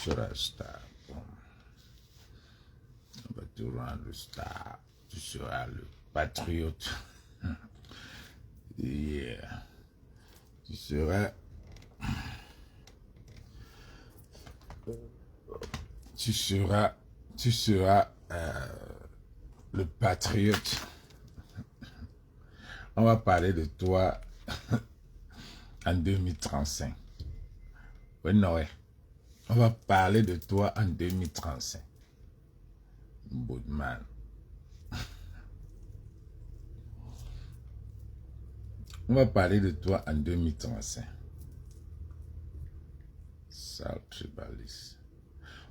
seras star. Bon. On va te rendre star. Tu seras le patriote. Yeah. Tu seras le patriote. On va parler de toi en 2035. Oui, non, ouais. On va parler de toi en 2035. Boudman. On va parler de toi en 2035. Sale tribaliste.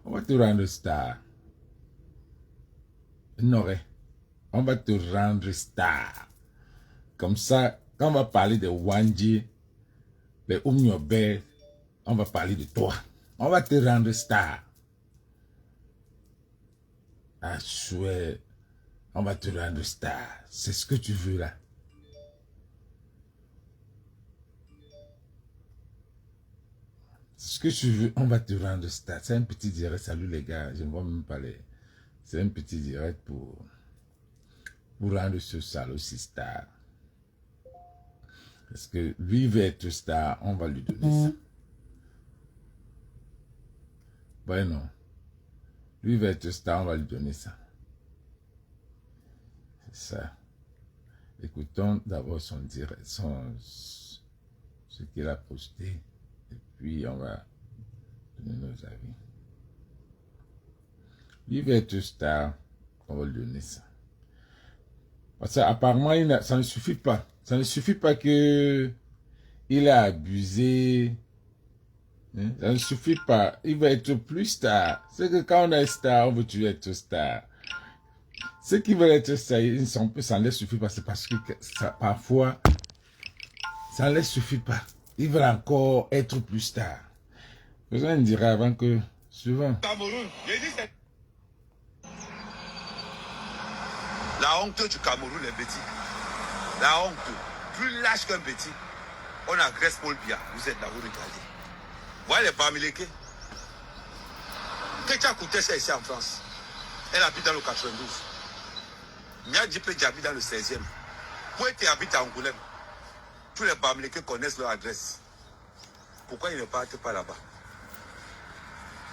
On va te rendre star. Non, ouais. On va te rendre star. Comme ça, quand on va parler de Wanji, de Oumniobe, on va parler de toi. On va te rendre star. Ah, chouette. On va te rendre star. C'est ce que tu veux là. Ce que tu veux, on va te rendre star. C'est un petit direct. Salut les gars, je ne vois même pas les... C'est un petit direct pour rendre ce salaud aussi star. Parce que lui veut être star, on va lui donner ça. Ouais, non. Lui veut être star, on va lui donner ça. C'est ça. Écoutons d'abord son direct, ce qu'il a posté. Et puis on va donner nos avis. Lui veut être star, on va lui donner ça. Parce qu'apparemment, ça ne suffit pas. Ça ne suffit pas que il a abusé. Hein? Ça ne suffit pas. Il va être plus star. C'est que quand on est star, on veut toujours être star. Ceux qui veulent être star, ça ne les suffit pas. C'est parce que ça, parfois, ça ne les suffit pas. Ils veulent encore être plus star. Je me dirais avant que, souvent. Cameroun, la honte du Cameroun est petit. La honte, plus lâche qu'un petit. On agresse Paul Biya. Vous êtes là, vous regardez. Voilà les Bamileke. Ketia Koutessa ici en France. Elle habite dans le 92. Nia Djipé habite dans le 16e. Pouete habite à Angoulême. Tous les Bamileke connaissent leur adresse. Pourquoi ils ne partent pas là-bas?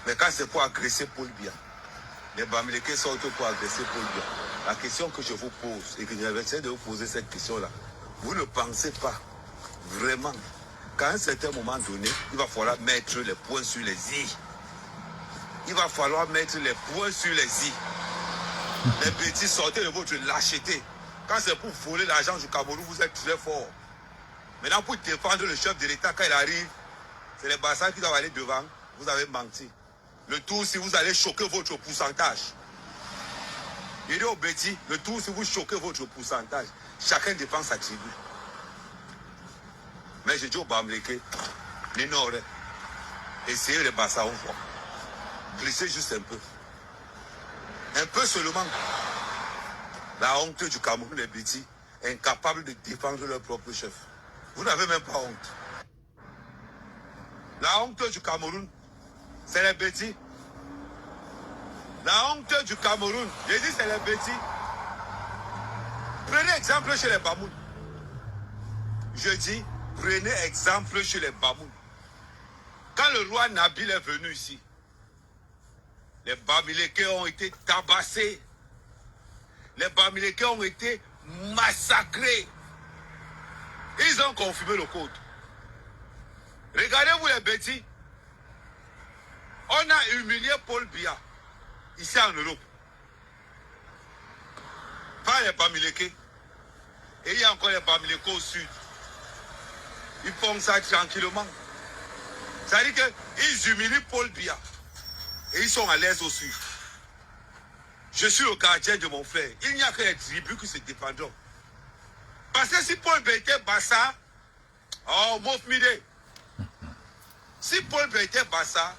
Mais quand c'est pour agresser Paul Biya, les Bamileke sortent pour agresser Paul Biya. La question que je vous pose, et que j'essaie de vous poser cette question-là, vous ne pensez pas vraiment qu'à un certain moment donné, il va falloir mettre les points sur les i. Il va falloir mettre les points sur les i. Les petits, sortez de votre lâcheté. Quand c'est pour voler l'argent du Cameroun, vous êtes très fort. Maintenant, pour défendre le chef de l'État quand il arrive, c'est les Bassans qui doivent aller devant. Vous avez menti. Le tout, si vous allez choquer votre pourcentage. Il dit au Betty, le tout, si vous choquez votre pourcentage, chacun défend sa tribu. Mais je dis au Bamileke, n'ignorez. Essayez les Bassans, on voit. Glissez juste un peu. Un peu seulement. La honte du Cameroun, les Betty, incapables de défendre leur propre chef. Vous n'avez même pas honte. La honte du Cameroun, c'est les Betty. La honte du Cameroun, j'ai dit c'est les Betty. Prenez exemple chez les Bamoun. Je dis, prenez exemple chez les Bamoun. Quand le roi Nabil est venu ici, les Bamileke ont été tabassés. Les Bamileke ont été massacrés. Ils ont confirmé le code. Regardez-vous les Betty. On a humilié Paul Biya ici en Europe. Pas les Bamileke. Et il y a encore les Bamileke au sud. Ils font ça tranquillement. Ça veut dire qu'ils humilient Paul Biya. Et ils sont à l'aise au sud. Je suis le gardien de mon frère. Il n'y a que les tribus qui se défendront. Parce que si Paul Biya était Bassa, oh, Mofmide. Si Paul Biya était Bassa,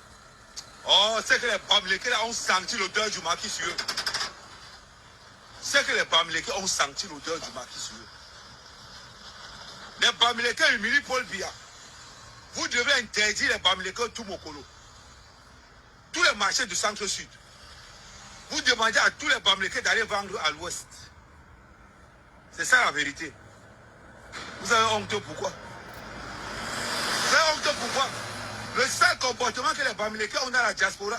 oh, c'est que les Bamileke là ont senti l'odeur du maquis sur eux. C'est que les Bamileke ont senti l'odeur du maquis sur eux. Les Bamileke humilient Paul Biya. Vous devez interdire les Bamileke tout Mokolo. tous les marchés du centre-sud. Vous demandez à tous les Bamileke d'aller vendre à l'ouest. C'est ça la vérité. Vous avez honte pourquoi? Vous avez honte pourquoi? Le seul comportement que les Bamileke ont dans la diaspora.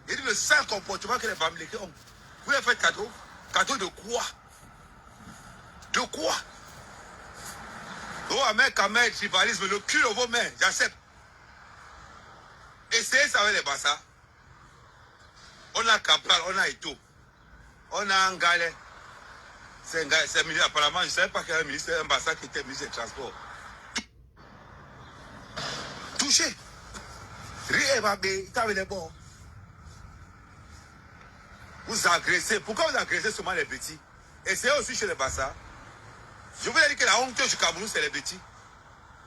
Il dit le seul comportement que les Bamileke ont. Vous les faites cadeau? Cadeau de quoi? De quoi? Oh, mec, Kamel, tribalisme, le cul de vos mains, j'accepte. Essayez ça avec les Bassa. On a Cabral, on a Ito. On a Ngale. C'est ministre, apparemment, je ne savais pas qu'il y avait un ministre, un Bassa qui était ministre des Transports. Touché. Rien va bien, il t'avait les bons. Vous agressez. Pourquoi vous agressez seulement les petits? Essayez aussi chez les Bassa. Je vous ai dit que la honte du Cameroun, c'est les petits.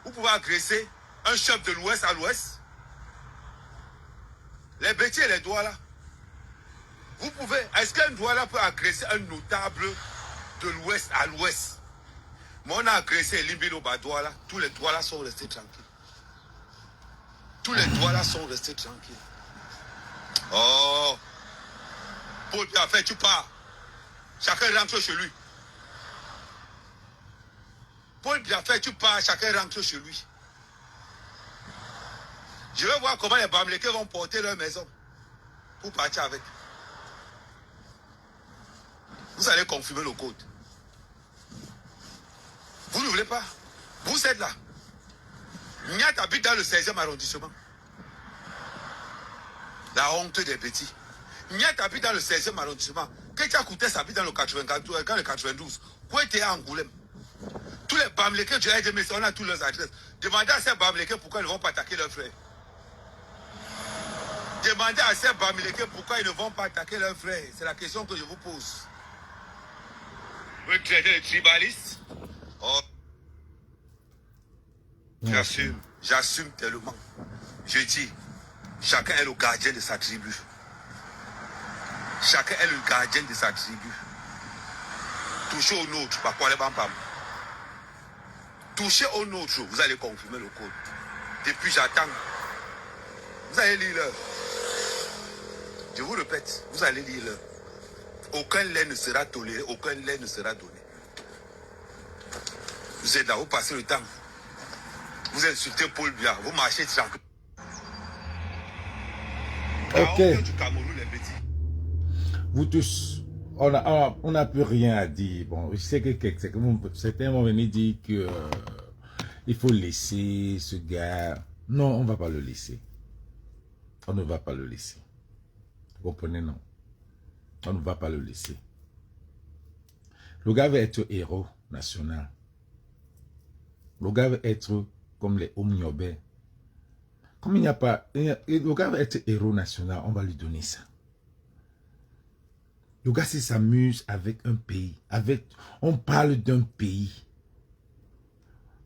Vous pouvez agresser un chef de l'Ouest à l'Ouest. Les petits et les doigts là. Vous pouvez. Est-ce qu'un doigt là peut agresser un notable de l'Ouest à l'Ouest? Mais on a agressé Limbilo Badoua là. Tous les doigts là sont restés tranquilles. Tous les doigts là sont restés tranquilles. Oh. Paul Biafé, tu pars. Chacun rentre chez lui. Paul Biafé, tu pars, chacun rentre chez lui. Je vais voir comment les Bamileke vont porter leur maison pour partir avec. Vous allez confirmer le code. Vous ne voulez pas? Vous êtes là. Niat habite dans le 16e arrondissement. La honte des petits. Niat habite dans le 16e arrondissement. Ketia Koutes habite dans le 92. Quoi était à Angoulême? Tous les Bamileke du RDMC, on a tous leurs adresses. Demandez à ces Bamileke pourquoi ils ne vont pas attaquer leurs frères. Demandez à ces Bamileke pourquoi ils ne vont pas attaquer leurs frères. C'est la question que je vous pose. Vous traitez les tribalistes? Oh. J'assume tellement. Je dis, chacun est le gardien de sa tribu. Chacun est le gardien de sa tribu. Touchez au nôtre, par quoi les bambam. Touchez au nôtre, vous allez confirmer le code. Depuis j'attends. Vous allez lire l'heure. Je vous répète, vous allez lire l'heure. Aucun lait ne sera toléré, aucun lait ne sera donné. Vous êtes là, vous passez le temps. Vous insultez Paul Biya, vous marchez tranquille. Ok. Du Cameroun, les petits. Vous tous, on n'a plus rien à dire. Bon, je sais que certains vont venir dire que il faut laisser ce gars. Non, on ne va pas le laisser. On ne va pas le laisser. Vous comprenez, non? On ne va pas le laisser. Le gars veut être héros national. Le gars veut être comme les Omniobé. Comme il n'y a pas... Le gars veut être héros national, on va lui donner ça. Le gars s'amuse avec un pays. On parle d'un pays.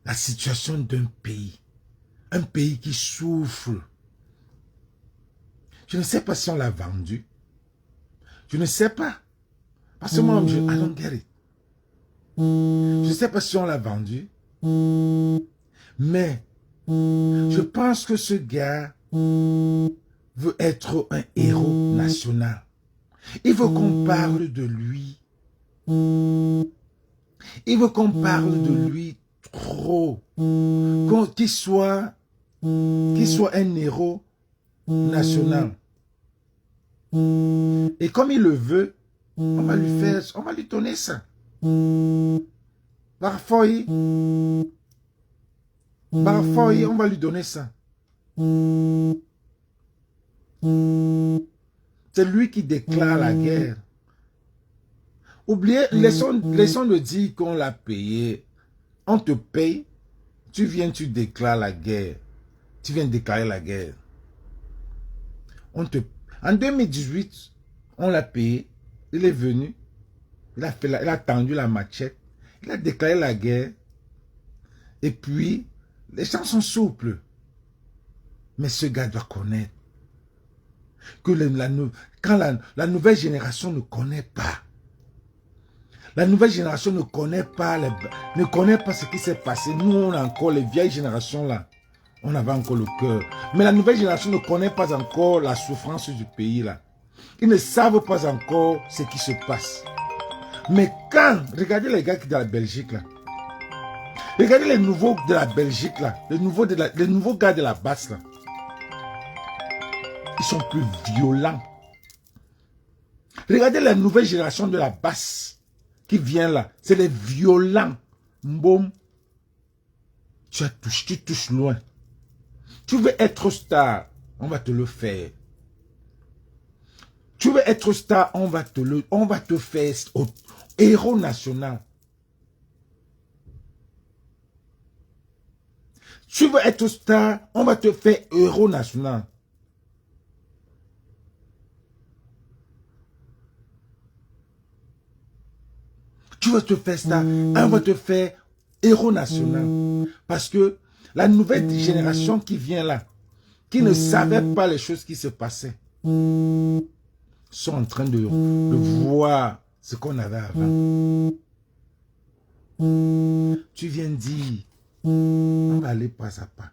La situation d'un pays. Un pays qui souffre. Je ne sais pas si on l'a vendu. Je ne sais pas. Parce que moi, I don't get it. Je ne sais pas si on l'a vendu. Mais, je pense que ce gars veut être un héros national. Il veut qu'on parle de lui. Il veut qu'on parle de lui trop. Qu'il soit un héros national. Et comme il le veut, on va lui donner ça. Parfois, on va lui donner ça. C'est lui qui déclare la guerre. Oubliez, laissons de dire qu'on l'a payé. On te paye, tu viens, tu déclares la guerre. Tu viens déclarer la guerre. En 2018, on l'a payé. Il est venu. Il a tendu la machette. Il a déclaré la guerre. Et puis, les gens sont souples. Mais ce gars doit connaître que quand la nouvelle génération ne connaît pas. La nouvelle génération ne connaît pas ce qui s'est passé. Nous, on a encore les vieilles générations là. On avait encore le cœur. Mais la nouvelle génération ne connaît pas encore la souffrance du pays là. Ils ne savent pas encore ce qui se passe. Mais quand, regardez les gars qui sont dans la Belgique là. Regardez les nouveaux de la Belgique là. Les nouveaux gars de la basse là. Ils sont plus violents. Regardez la nouvelle génération de la basse qui vient là. C'est les violents. Boum. Tu touches loin. Tu veux être star, on va te le faire. Tu veux être star, on va te faire héros national. Tu veux être star, on va te faire héros national. Tu veux te faire star, on va te faire héros national. Parce que la nouvelle génération qui vient là, qui ne savait pas les choses qui se passaient, sont en train de voir ce qu'on avait avant. Tu viens dire, on va aller pas à pas.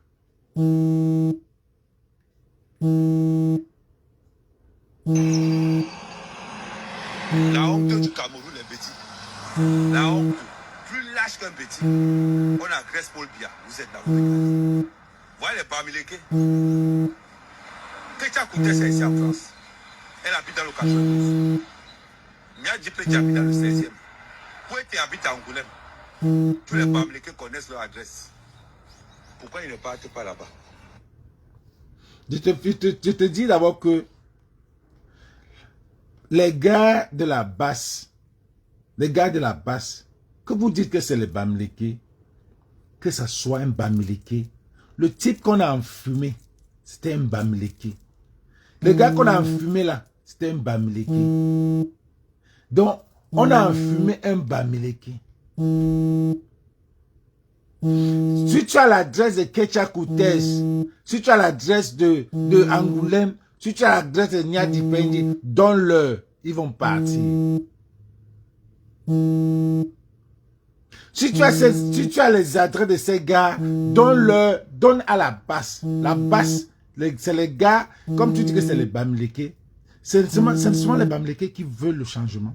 La honte du Cameroun, les petits. La honte, plus lâche qu'un petit. On agresse Paul Biya, vous êtes dans le voyez les Bamileke. Ketia Kouté, c'est ici en France. Elle habite dans le 92. Mia Djiplé habite dans le 16e. Pouete habite à Angoulême. Tous les Bamileke connaissent leur adresse. Pourquoi ils ne partent pas là-bas? Je te dis d'abord que les gars de la basse, que vous dites que c'est les Bamileke, que ça soit un Bamileke, le type qu'on a enfumé, c'était un Bamileke. Le gars qu'on a enfumé là, c'était un Bamileke. Donc, on a enfumé un Bamileke. Si tu as l'adresse de Ketia Kouté, si tu as l'adresse de Angoulême, si tu as l'adresse de Nia Dipendi, donne-leur, ils vont partir. Si tu as les adresses de ces gars, donne à la basse. La basse, c'est les gars, comme tu dis que c'est les Bamileke, c'est seulement les Bamileke qui veulent le changement.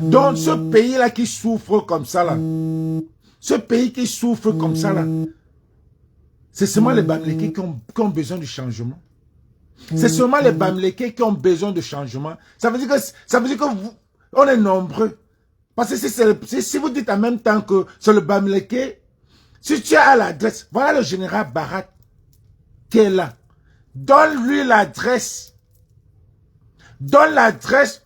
Donc ce pays-là qui souffre comme ça là, ce pays qui souffre comme ça là, c'est seulement les Bamileke qui ont besoin du changement. C'est seulement les Bamileke qui ont besoin de changement. Ça veut dire que on est nombreux. Parce que si vous dites en même temps que c'est le Bamileke, si tu as l'adresse, voilà le général Barat qui est là. Donne-lui l'adresse. Donne l'adresse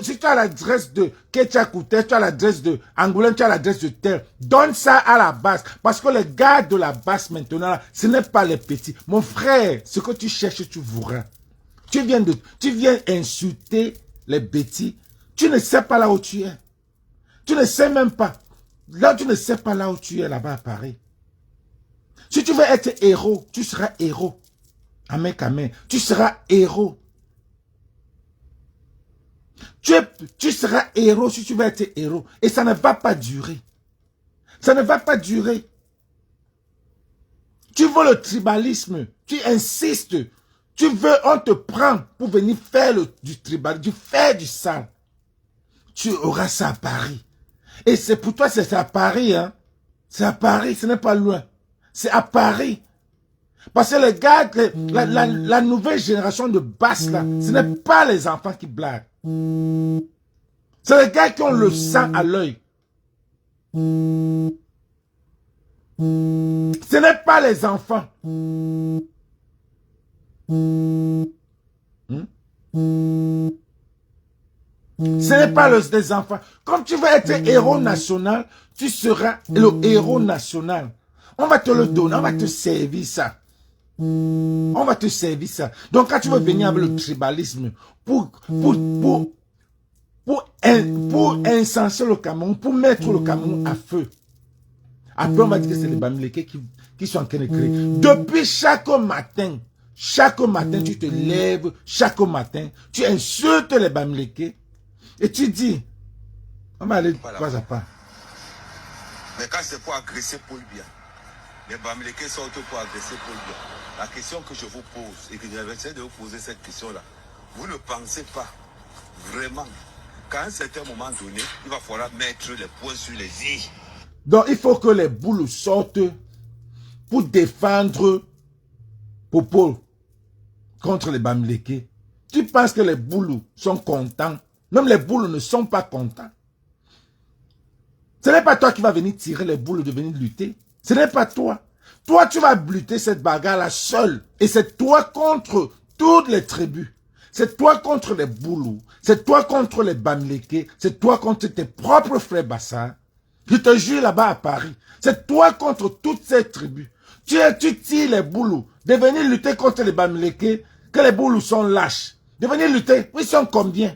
si tu as l'adresse de Ketia Kouté, tu as l'adresse de Angoulême, tu as l'adresse de Terre. Donne ça à la base. Parce que les gars de la base maintenant, ce n'est pas les petits. Mon frère, ce que tu cherches, tu verras. Tu viens insulter les petits. Tu ne sais pas là où tu es. Tu ne sais même pas. Là, tu ne sais pas là où tu es là-bas à Paris. Si tu veux être héros, tu seras héros. Amen, amen. Tu seras héros. Tu seras héros si tu veux être héros. Et ça ne va pas durer. Ça ne va pas durer. Tu veux le tribalisme. Tu insistes. Tu veux, on te prend pour venir faire du tribalisme, faire du sale. Tu auras ça à Paris. Et c'est pour toi, c'est à Paris, hein. C'est à Paris, ce n'est pas loin. C'est à Paris. Parce que les gars, la nouvelle génération de basse, là, ce n'est pas les enfants qui blaguent. C'est les gars qui ont le sang à l'œil. Ce n'est pas les enfants. Ce n'est pas les enfants. Comme tu veux être héros national, tu seras le héros national. On va te le donner, on va te servir ça. On va te servir ça. Donc quand tu veux venir avec le tribalisme pour incenser le Cameroun, pour mettre le Cameroun à feu. Après on va dire que c'est les Bamileke qui sont en train de créer. Depuis chaque matin, tu te lèves, chaque matin, tu insultes les Bamileke et tu dis, on va aller pas à pas. Mais quand c'est pour agresser Paul Biya, Les Bamileke sortent pour agresser Paul Biya. La question que je vous pose, et que j'essaie de vous poser cette question-là, vous ne pensez pas vraiment qu'à un certain moment donné, il va falloir mettre les points sur les i? Donc, il faut que les boules sortent pour défendre Popo contre les Bamileke. Tu penses que les boules sont contents? Même les boules ne sont pas contents. Ce n'est pas toi qui vas venir tirer les boules de venir lutter. Ce n'est pas toi. Toi, tu vas lutter cette bagarre-là seul. Et c'est toi contre toutes les tribus. C'est toi contre les Boulous. C'est toi contre les Bamileke. C'est toi contre tes propres frères Bassa. Je te jure là-bas à Paris. C'est toi contre toutes ces tribus. Tu tires les Boulous. De venir lutter contre les Bamileke. Que les Boulous sont lâches. De venir lutter. Ils sont combien?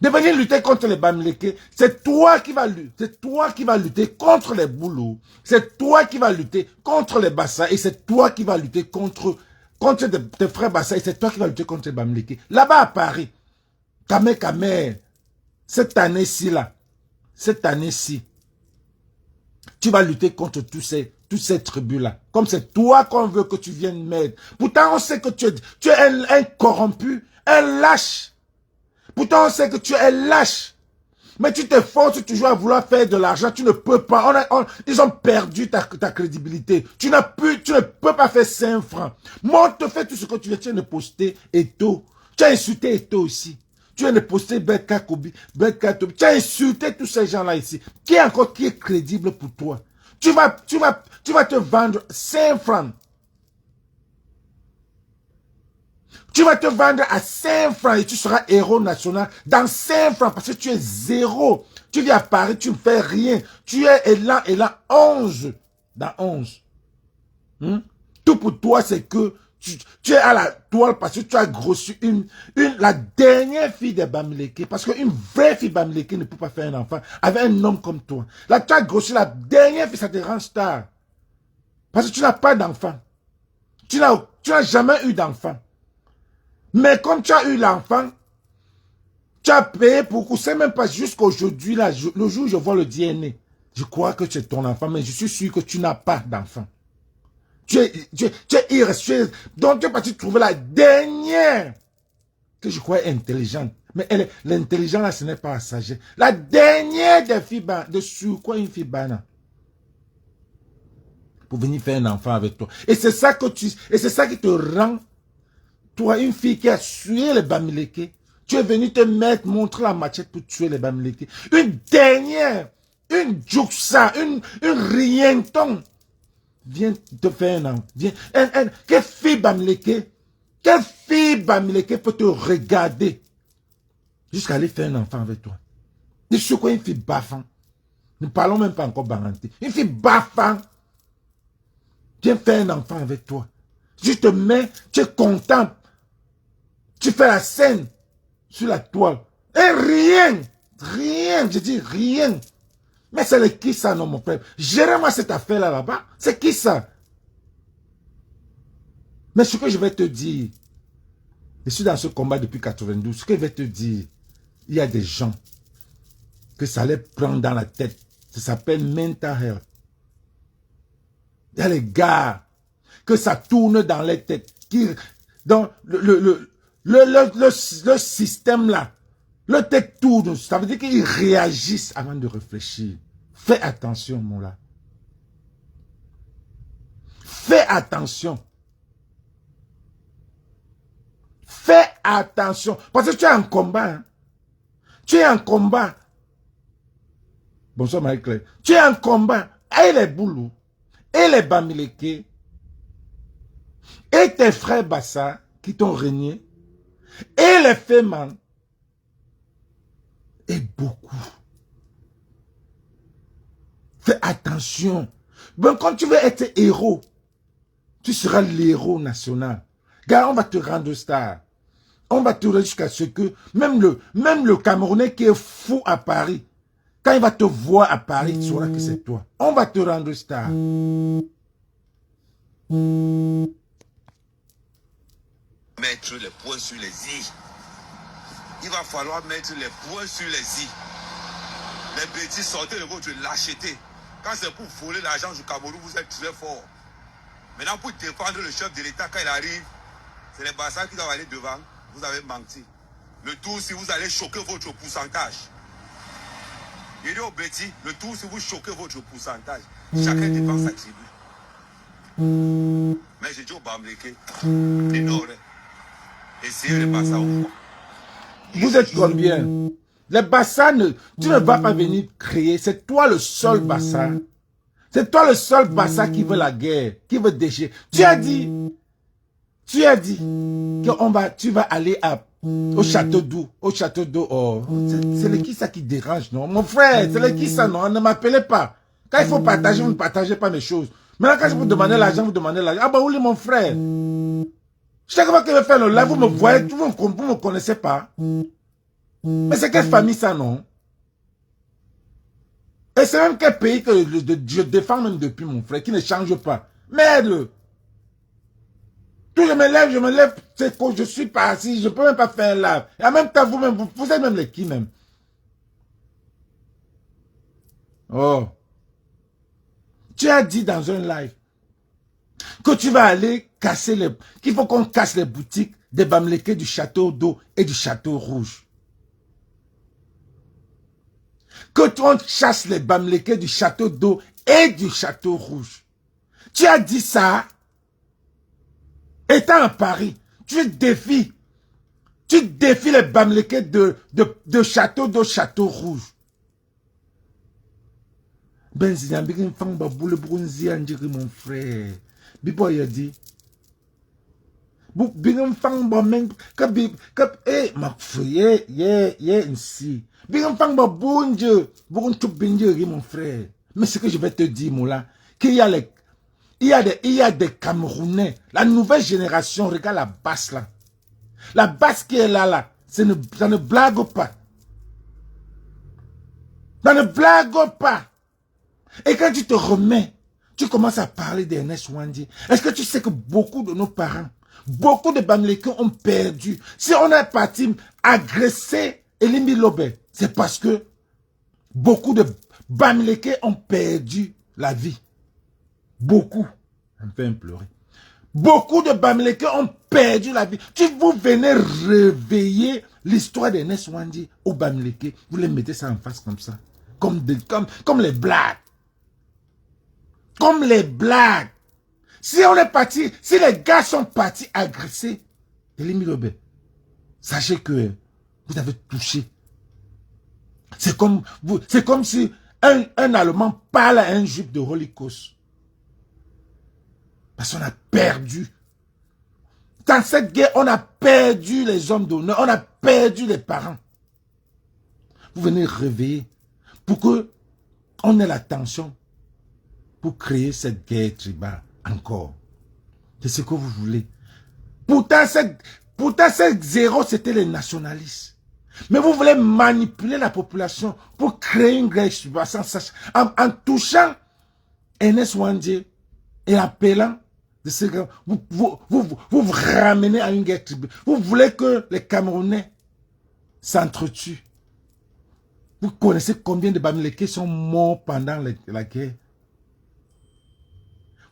De venir lutter contre les Bamileke, c'est toi qui vas lutter. C'est toi qui vas lutter contre les Boulous. C'est toi qui vas lutter contre les Bassa. Et c'est toi qui vas lutter contre tes frères Bassa. Et c'est toi qui vas lutter contre les Bamileke. Là-bas à Paris, Kamé, cette année-ci là, cette année-ci, tu vas lutter contre toutes ces tribus-là. Comme c'est toi qu'on veut que tu viennes m'aider. Pourtant, on sait que tu es un corrompu, un lâche. Pourtant, on sait que tu es lâche. Mais tu te forces toujours à vouloir faire de l'argent. Tu ne peux pas. Ils ont perdu ta crédibilité. Tu ne peux pas faire 5 francs. Monte, fais tout ce que tu veux. Tu viens de poster Eto. Tu as insulté Eto aussi. Tu viens de poster Beka Kobi, Beka Tobi. Tu as insulté tous ces gens-là ici. Qui est crédible pour toi? Tu vas te vendre 5 francs. Tu vas te vendre à 5 francs et tu seras héros national dans 5 francs parce que tu es zéro. Tu viens à Paris, tu ne fais rien. Tu es élan 11 dans 11. Tout pour toi, c'est que tu es à la toile parce que tu as grossi la dernière fille des Bamileke. Parce qu'une vraie fille Bamileke ne peut pas faire un enfant avec un homme comme toi. Là, tu as grossi la dernière fille, ça te rend star. Parce que tu n'as pas d'enfant. Tu n'as jamais eu d'enfant. Mais comme tu as eu l'enfant, tu as payé beaucoup. C'est même pas jusqu'aujourd'hui, là, le jour où je vois le DNA. Je crois que c'est ton enfant, mais je suis sûr que tu n'as pas d'enfant. Tu es irresponsable. Donc tu es parti trouver la dernière que je crois intelligente. Mais l'intelligence là, ce n'est pas la sagesse. La dernière des filles, de sur quoi une fille bana. Pour venir faire un enfant avec toi. Et c'est ça qui te rend. Toi, une fille qui a tué les Bamileke, tu es venu montrer la machette pour tuer les Bamileke. Une dernière, une Djouksa, une Rienton, viens te faire un an. Quelle fille Bamileke peut te regarder jusqu'à aller faire un enfant avec toi? Et sur quoi une fille baffant? Ne parlons même pas encore baranté. Une fille baffant, viens faire un enfant avec toi. Tu te mets, tu es content. Tu fais la scène sur la toile. Et rien, je dis rien. Mais c'est qui ça, non, mon frère? Gérez-moi cette affaire-là, là-bas. C'est qui ça? Mais ce que je vais te dire, je suis dans ce combat depuis 92, ce que je vais te dire, il y a des gens que ça les prend dans la tête. Ça s'appelle mental health. Il y a les gars que ça tourne dans les têtes. Dans le système là, le tête tourne, ça veut dire qu'ils réagissent avant de réfléchir. Fais attention, mon là. Fais attention. Fais attention. Parce que tu es en combat. Hein. Tu es en combat. Bonsoir, Marie-Claire. Tu es en combat. Et les Boulous, et les Bamileke, et tes frères Bassa qui t'ont régné, et les Féman, et beaucoup. Fais attention. Bon, quand tu veux être héros, tu seras l'héros national. Car on va te rendre star. On va te rendre jusqu'à ce que même le Camerounais qui est fou à Paris, quand il va te voir à Paris, tu sauras que c'est toi. On va te rendre star. Mettre les points sur les i. Il va falloir mettre les points sur les i. Les bêtises, sortez de votre lâcheté. Quand c'est pour voler l'argent du Cameroun, vous êtes très fort. Maintenant, pour défendre le chef de l'État, quand il arrive, c'est les Bassa qui doivent aller devant. Vous avez menti. Le tour, si vous allez choquer votre pourcentage. Il dit au Betty, le tour, si vous choquez votre pourcentage. Chacun défend sa tribu. Mais j'ai dit au Bamleke, énorme. Essayez les Bassa au fond. Vous êtes combien? Les Bassa, tu ne vas pas venir créer. C'est toi le seul Bassa. C'est toi le seul Bassa qui veut la guerre, qui veut déchirer. Tu as dit que tu vas aller au château d'eau. Au château d'eau. Oh, c'est le qui ça qui dérange, non? Mon frère, c'est le qui ça, non? Ne m'appelez pas. Quand il faut partager, vous ne partagez pas mes choses. Maintenant, quand je vous demandez l'argent, vous demandez l'argent. Ah bah, où est mon frère? Chaque fois que je vais faire le live, vous me voyez, vous ne me connaissez pas. Mais c'est quelle famille ça, non? Et c'est même quel pays que je défends même depuis, mon frère, qui ne change pas. Merde! Tout je me lève, c'est que je suis pas assis, je ne peux même pas faire un live. Et en même temps, vous-même, vous êtes même les qui même? Oh. Tu as dit dans un live que tu vas aller casser qu'il faut qu'on casse les boutiques des Bamleke du château d'eau et du château rouge. Que on chasse les Bamleke du château d'eau et du château rouge. Tu as dit ça, étant à Paris, tu défies les Bamleke de château d'eau, château rouge. Ben Zidane, mon frère. Bibo a dit. Bingam fang ba men ma frère, ainsi. Bingam fang ba bonje, bon tout binje mon frère. Mais ce que je vais te dire, Moula, qu'il y a des Camerounais, la nouvelle génération, regarde la basse là. La basse qui est là, ça ne blague pas. Ça ne blague pas. Et quand tu te remets, tu commences à parler d'Ernest Ouandi. Est-ce que tu sais que beaucoup de nos parents, beaucoup de Bamleke ont perdu? Si on est parti agresser Elimi Lobe, c'est parce que beaucoup de Bamleke ont perdu la vie. Beaucoup. Ça me fait pleurer. Beaucoup de Bamleke ont perdu la vie. Vous venez réveiller l'histoire d'Ernest Ouandi au Bamleke. Vous les mettez ça en face comme ça. Comme les blagues. Comme les blagues. Si on est parti, si les gars sont partis agresser Elimi Lobe, sachez que vous avez touché. C'est comme si un Allemand parle à un juif de Holocaust. Parce qu'on a perdu. Dans cette guerre, on a perdu les hommes d'honneur, on a perdu les parents. Vous venez réveiller pour que on ait l'attention pour créer cette guerre tribale encore. C'est ce que vous voulez. Pourtant, cette zéro, c'était les nationalistes. Mais vous voulez manipuler la population pour créer une guerre tribale en touchant Ernest Ouandi et appelant de ce gars. Vous ramenez à une guerre tribale. Vous voulez que les Camerounais s'entretuent. Vous connaissez combien de Bamileke sont morts pendant la guerre?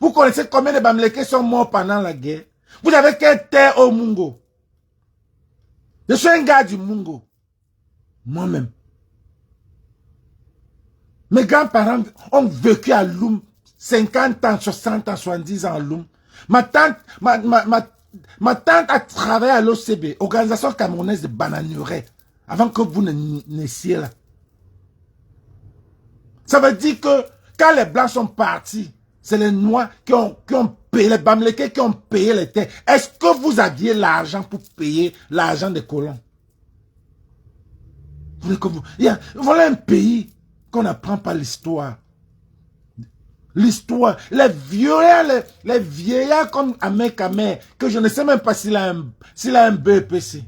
Vous connaissez combien de Bamileke sont morts pendant la guerre? Vous avez quelle terre au Mungo? Je suis un gars du Mungo. Moi-même. Mes grands-parents ont vécu à Loum 50 ans, 60 ans, 70 ans à Loum. Ma tante a travaillé à l'OCB, Organisation Camerounaise de Bananuré, avant que vous ne naissiez là. Ça veut dire que quand les Blancs sont partis, c'est les Noirs qui ont payé, les Bamileke qui ont payé les terres. Est-ce que vous aviez l'argent pour payer l'argent des colons? Voilà un pays qu'on n'apprend pas l'histoire. L'histoire, les vieillards comme Ahmed Kamer, que je ne sais même pas s'il a un BEPC.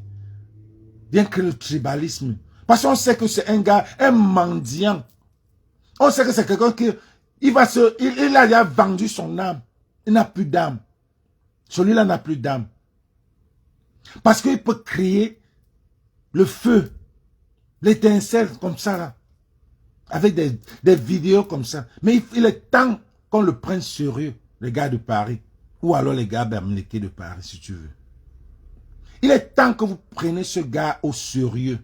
Bien que le tribalisme. Parce qu'on sait que c'est un gars, un mendiant. On sait que c'est quelqu'un qui, il a déjà vendu son âme. Il n'a plus d'âme. Celui-là n'a plus d'âme. Parce qu'il peut créer le feu, l'étincelle comme ça là. Avec des vidéos comme ça. Mais il est temps qu'on le prenne sérieux, les gars de Paris. Ou alors les gars bamlékés de Paris, si tu veux. Il est temps que vous preniez ce gars au sérieux.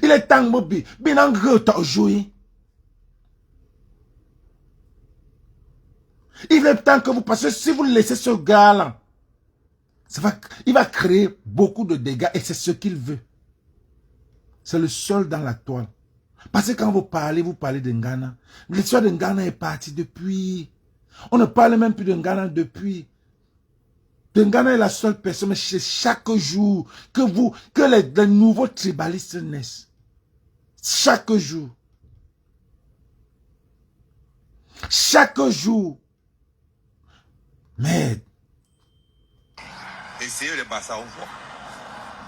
Il est temps que vous jouer. Il est temps que vous, parce que si vous laissez ce gars-là, il va créer beaucoup de dégâts et c'est ce qu'il veut. C'est le seul dans la toile. Parce que quand vous parlez de Ngana, l'histoire de Ngana est partie depuis. On ne parle même plus de Ngana depuis. De Ngana est la seule personne, mais c'est chaque jour que les nouveaux tribalistes naissent. Chaque jour. Chaque jour. Mais essayez les Bassa, on voit.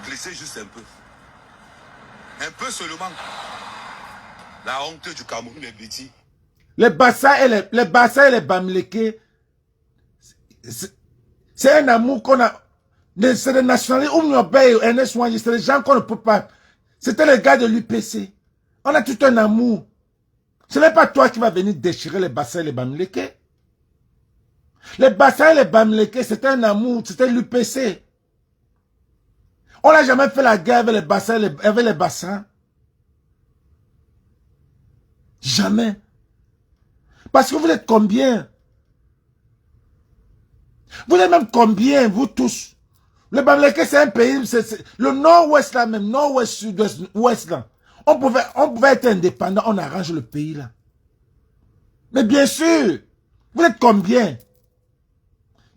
Glissez juste un peu. Un peu seulement. La honte du Cameroun est bêtise. Les Bassa et les Bamlékés, c'est un amour qu'on a. C'est des nationalistes, c'est des gens qu'on ne peut pas. C'était les gars de l'UPC. On a tout un amour. Ce n'est pas toi qui vas venir déchirer les Bassa et les Bamlékés. Les Bassa et les Bamlékés, c'était un amour, c'était l'UPC. On n'a jamais fait la guerre avec les Bassa avec les Bassa. Jamais. Parce que vous êtes combien? Vous êtes même combien, vous tous? Le Bamléké, c'est un pays, le nord-ouest là même, nord-ouest, sud-ouest, ouest là. On pouvait être indépendant, on arrange le pays là. Mais bien sûr, vous êtes combien?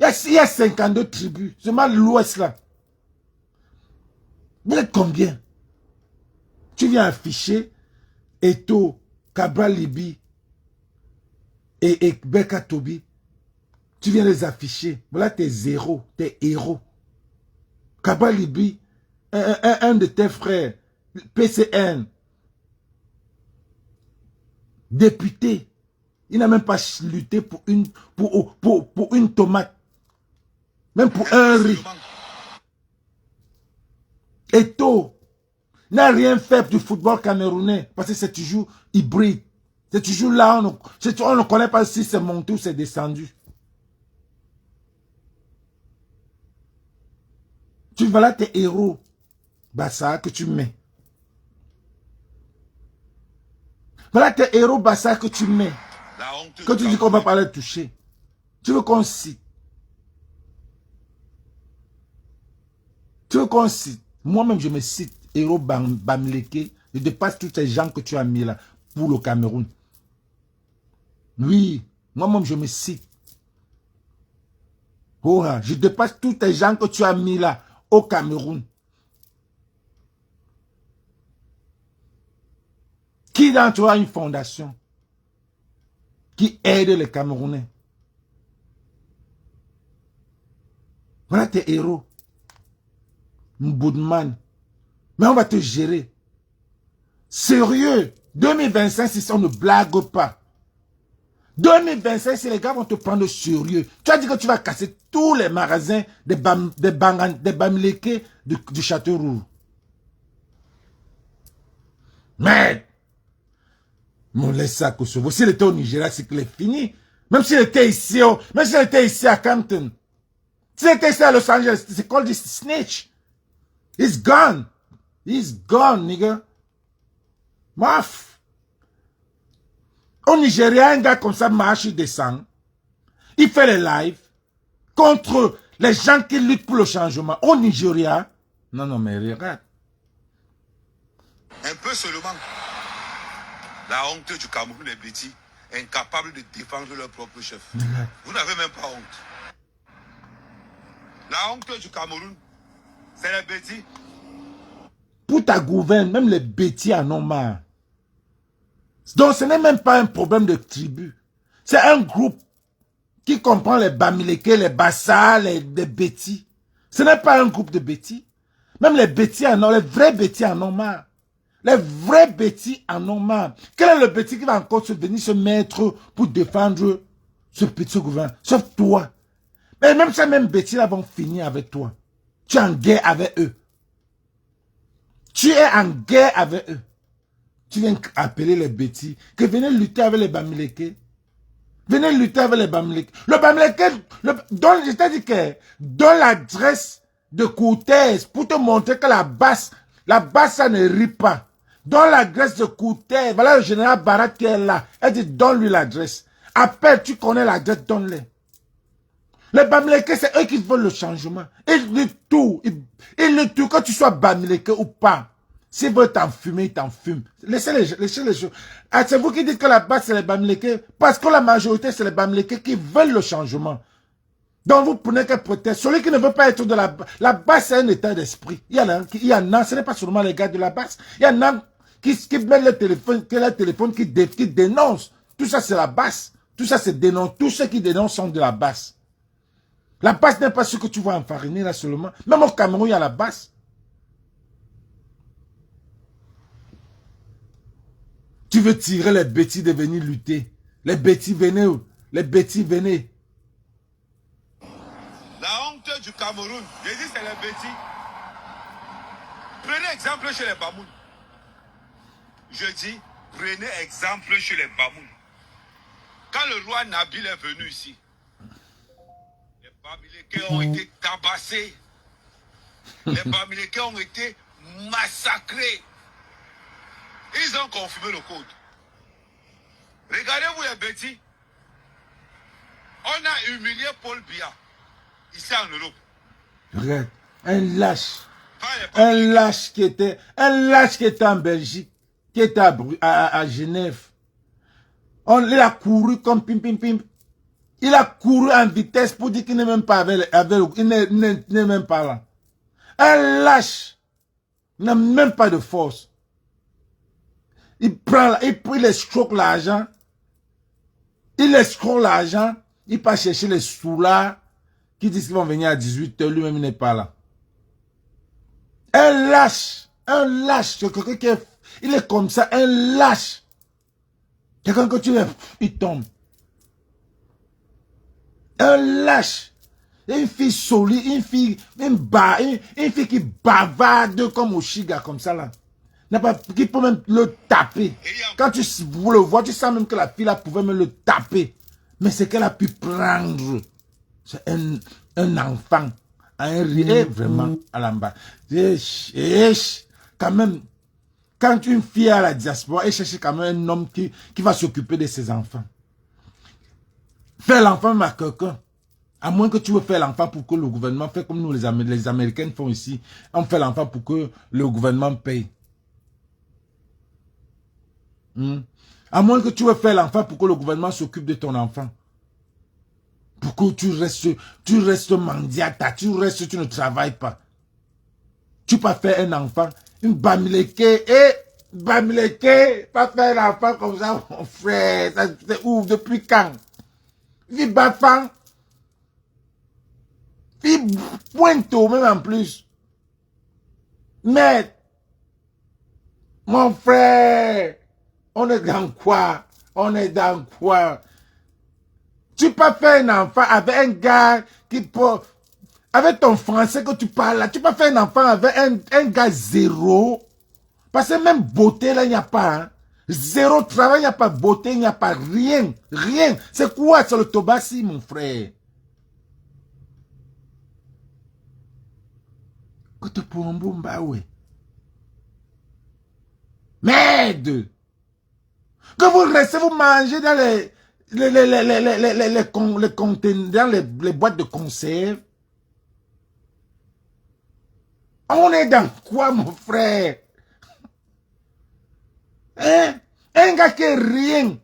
Il y a 52 tribus, seulement l'ouest là. Vous êtes combien? Tu viens afficher Eto, Cabral Libi et Beka Tobi. Tu viens les afficher. Voilà tes zéros, tes héros. Cabral Libi, un de tes frères, PCN, député. Il n'a même pas lutté pour une tomate. Même pour un riz. Eto n'a rien fait du football camerounais parce que c'est toujours hybride. C'est toujours là, on ne connaît pas si c'est monté ou c'est descendu. Tu voilà tes héros, Bassa, que tu mets. Voilà tes héros, Bassa, que tu mets. Que tu dis qu'on va pas les toucher. Tu veux qu'on cite. Tu veux qu'on cite. Moi-même, je me cite, héros Bamléké. Je dépasse tous ces gens que tu as mis là pour le Cameroun. Oui, moi-même, je me cite. Oh, je dépasse tous ces gens que tu as mis là au Cameroun. Qui d'entre eux a une fondation qui aide les Camerounais? Voilà tes héros. Mboudman. Mais on va te gérer. Sérieux. 2025, si on ne blague pas. 2025, si les gars vont te prendre sérieux. Tu as dit que tu vas casser tous les magasins des Bamlékés du Château-Roux. Mais, on laisse ça à Kosovo. S'il était au Nigeria, c'est qu'il est fini. Même s'il était ici, à Campton. S'il était ici à Los Angeles, c'est called this snitch. He's gone. He's gone, nigga. Maf. Au Nigeria, un gars comme ça marche, il descend. Il fait les lives contre les gens qui luttent pour le changement. Au Nigeria. Non, mais regarde. Un peu seulement. La honte du Cameroun est bêtise, incapable de défendre leur propre chef. Vous n'avez même pas honte. La honte du Cameroun, c'est les bêtises. Pour ta gouverne, même les bêtis en ont marre. Donc ce n'est même pas un problème de tribu. C'est un groupe qui comprend les Bamlékés, les Bassa, les bêtis. Ce n'est pas un groupe de bêtis. Même les bêtis en ont, les vrais bêtis en ont marre. Les vrais bêtis en ont marre. Quel est le bêtis qui va encore venir se mettre pour défendre ce petit gouvernement? Sauf toi. Mais même ces mêmes bêtis-là vont finir avec toi. Tu es en guerre avec eux. Tu es en guerre avec eux. Tu viens appeler les bêtis. Que venez lutter avec les Bamileke. Venez lutter avec les Bamileke. Le Bamileke, je t'ai dit que donne l'adresse de Cortez pour te montrer que la basse, ça ne rit pas. Donne l'adresse de Cortez. Voilà le général Barat qui est là. Elle dit, donne-lui l'adresse. Appelle, tu connais l'adresse, donne-le. Les Bamileke, c'est eux qui veulent le changement. Ils le tout. Ils le tout, que tu sois Bamileke ou pas. S'ils veulent t'enfumer, ils t'enfument. Laissez les choses. Ah, c'est vous qui dites que la base, c'est les Bamileke. Parce que la majorité, c'est les Bamileke qui veulent le changement. Donc vous prenez quel prétexte. Celui qui ne veut pas être de la base, c'est un état d'esprit. Il y en a, ce n'est pas seulement les gars de la base. Il y en a qui mettent le téléphone, qui dénoncent. Tout ça, c'est la base. Tout ça, c'est dénonce. Tous ceux qui dénoncent sont de la base. La base n'est pas ce que tu vois enfariner là seulement. Même au Cameroun, il y a la base. Tu veux tirer les bêtis de venir lutter. Les bêtis venez où? Les bêtis venez. La honte du Cameroun, je dis c'est les bêtis. Prenez exemple chez les Bamoun. Je dis, prenez exemple chez les Bamoun. Quand le roi Nabil est venu ici, les Bamileke ont été tabassés. Les Bamileke ont été massacrés. Ils ont confirmé le code. Regardez-vous les bêtis. On a humilié Paul Biya, ici en Europe. Regarde, un lâche qui était en Belgique, qui était à Genève. Il a couru comme pim pim pim. Il a couru en vitesse pour dire qu'il n'est même pas il n'est même pas là. Un lâche n'a même pas de force. Il escroque l'argent. Il part chercher les sous-là qui disent qu'ils vont venir à 18h, lui-même n'est pas là. Un lâche, quelqu'un il est comme ça, un lâche. Quelqu'un que tu veux, il tombe. Un lâche. Une fille solide, une fille qui bavarde comme Oshiga, comme ça là. Qui peut même le taper. Quand tu le vois, tu sens même que la fille là pouvait même le taper. Mais c'est qu'elle a pu prendre. C'est un enfant. Vraiment à l'embas. Quand même, quand une fille à la diaspora, elle cherche quand même un homme qui va s'occuper de ses enfants. Faire l'enfant à quelqu'un. À moins que tu veux faire l'enfant pour que le gouvernement fait comme nous les Américains font ici. On fait l'enfant pour que le gouvernement paye. À moins que tu veux faire l'enfant pour que le gouvernement s'occupe de ton enfant. Pour que tu restes mendiata, tu ne travailles pas. Tu peux faire un enfant, une Bamileke, pas faire un enfant comme ça, mon frère, c'est ouf, depuis quand? Vie bafan, vie pointo même en plus. Mais, mon frère, on est dans quoi? Tu peux faire un enfant avec un gars qui peut... Avec ton français que tu parles là, tu peux faire un enfant avec un gars zéro. Parce que même beauté là, il n'y a pas. Hein. Zéro travail, il n'y a pas beauté, il n'y a pas rien. Rien. C'est quoi? C'est le Tobassi, mon frère. Merde! Que vous restez, vous mangez dans les boîtes de conserve. On est dans quoi, mon frère? Hein? Un gars qui est rien.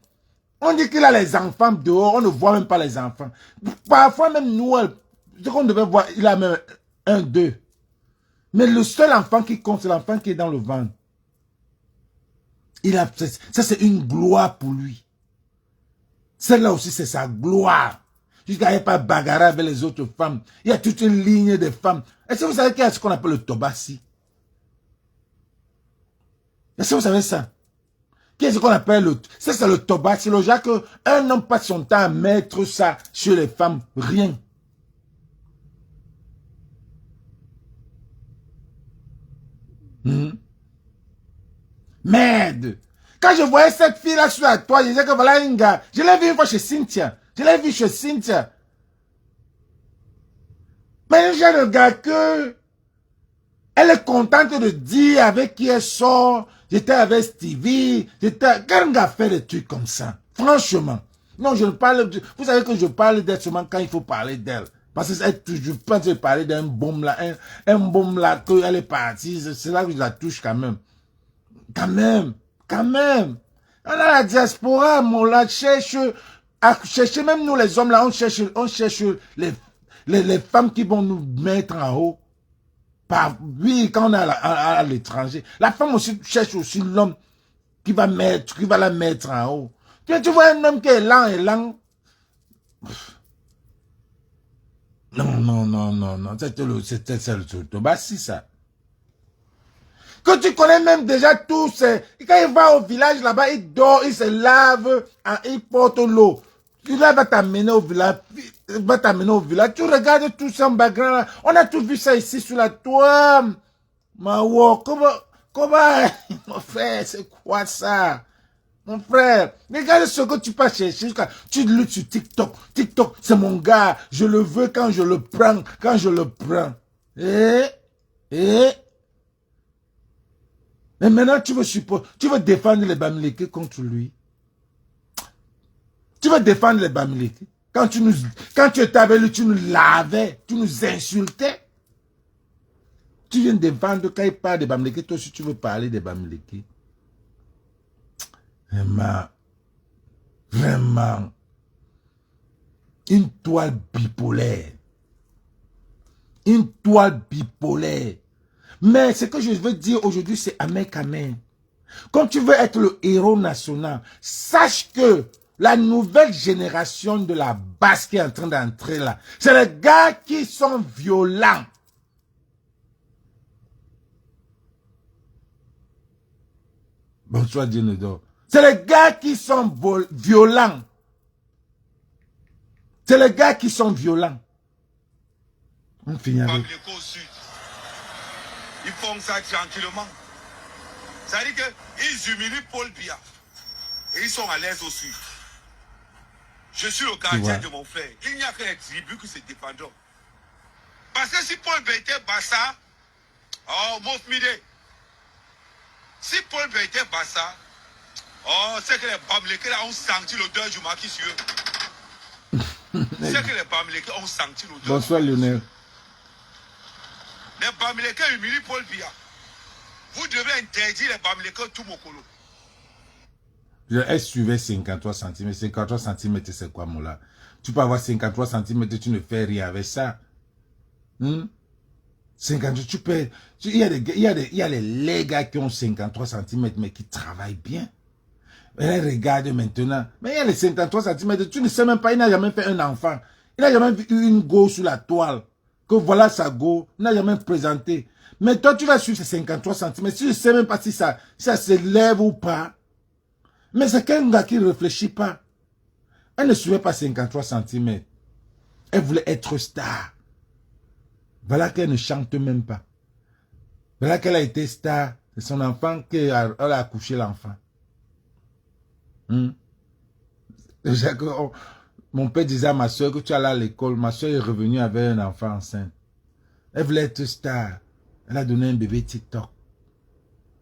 On dit qu'il a les enfants dehors, on ne voit même pas les enfants. Parfois même nous, ce qu'on devait voir, il a même un, deux. Mais le seul enfant qui compte, c'est l'enfant qui est dans le ventre. Ça c'est une gloire pour lui. Celle-là aussi c'est sa gloire. Jusqu'à ne pas bagarrer avec les autres femmes. Il y a toute une ligne de femmes. Est-ce que vous savez qu'il y a ce qu'on appelle le Tobassi? Est-ce que vous savez ça? Qu'est-ce qu'on appelle le... Ça, c'est le Tobassi. Le genre qu'un homme passe son temps à mettre ça sur les femmes. Rien. Merde. Quand je voyais cette fille-là sur la toile, je disais que voilà un gars. Je l'ai vu une fois chez Cynthia. Je l'ai vu chez Cynthia. Mais je regarde que elle est contente de dire avec qui elle sort. J'étais avec Stevie. Quand un gars fait des trucs comme ça, franchement. Non, je ne parle... Vous savez que je parle d'elle seulement quand il faut parler d'elle. Parce que je pense de parler d'un bombe là, un bombe là, qu'elle est partie. C'est là que je la touche quand même. Quand même. On a la diaspora, mon là, chercher même nous les hommes là, on cherche les femmes qui vont nous mettre en haut. Oui, quand on est à l'étranger. La femme aussi cherche aussi l'homme qui va la mettre en haut. Tu vois un homme qui est lent. Non. C'était le Bassi, ça. Que tu connais même déjà tous. Quand il va au village là-bas, il dort, il se lave, il porte l'eau. Il va t'amener au village. Tu regardes tout ça en background. On a tout vu ça ici sur la toile. Comment, mon frère, c'est quoi ça? Mon frère, regarde ce que tu peux chercher. Tu luttes sur TikTok. TikTok, c'est mon gars. Je le veux quand je le prends. Mais maintenant, tu veux défendre les Bamileke contre lui. Tu veux défendre les Bamileke. Quand tu étais avec lui, tu nous lavais, tu nous insultais. Tu viens défendre quand il parle des Bamileke, toi aussi tu veux parler des Bamileke. Vraiment. Une toile bipolaire. Mais ce que je veux dire aujourd'hui, c'est Ahmed Kamen. Quand tu veux être le héros national, sache que la nouvelle génération de la base qui est en train d'entrer là, c'est les gars qui sont violents. Bonsoir, Dienedor. C'est les gars qui sont violents. On finit avec... Ils font ça tranquillement. Ça veut dire qu'ils humilient Paul Biya. Et ils sont à l'aise au sud. Je suis le gardien de mon frère. Il n'y a que les tribus qui se défendront. Parce que si Paul Biya était Bassa, oh, Mofmide. Si Paul Biya était Bassa, oh, c'est que les Bamileke ont senti l'odeur du maquis sur eux. C'est que les Bamileke ont senti l'odeur. Bonsoir, Lionel. Les Bamileke humilient Paul Biya. Vous devez interdire les Bamileke tout Mokolo. Elle suivait 53 cm. 53 cm, c'est quoi, mon là? Tu peux avoir 53 cm, tu ne fais rien avec ça. 53, tu peux... Il y a les gars qui ont 53 cm, mais qui travaillent bien. Elle regarde maintenant. Mais il y a les 53 cm, tu ne sais même pas, il n'a jamais fait un enfant. Il n'a jamais vu une go sur la toile. Que voilà sa go, il n'a jamais présenté. Mais toi, tu vas suivre ces 53 cm, tu ne sais même pas si ça se lève ou pas. Mais c'est qu'un gars qui ne réfléchit pas. Elle ne suivait pas 53 cm. Elle voulait être star. Voilà qu'elle ne chante même pas. Voilà qu'elle a été star. C'est son enfant qu'elle a accouché l'enfant. Mon père disait à ma soeur que tu allais à l'école. Ma soeur est revenue avec un enfant enceinte. Elle voulait être star. Elle a donné un bébé TikTok.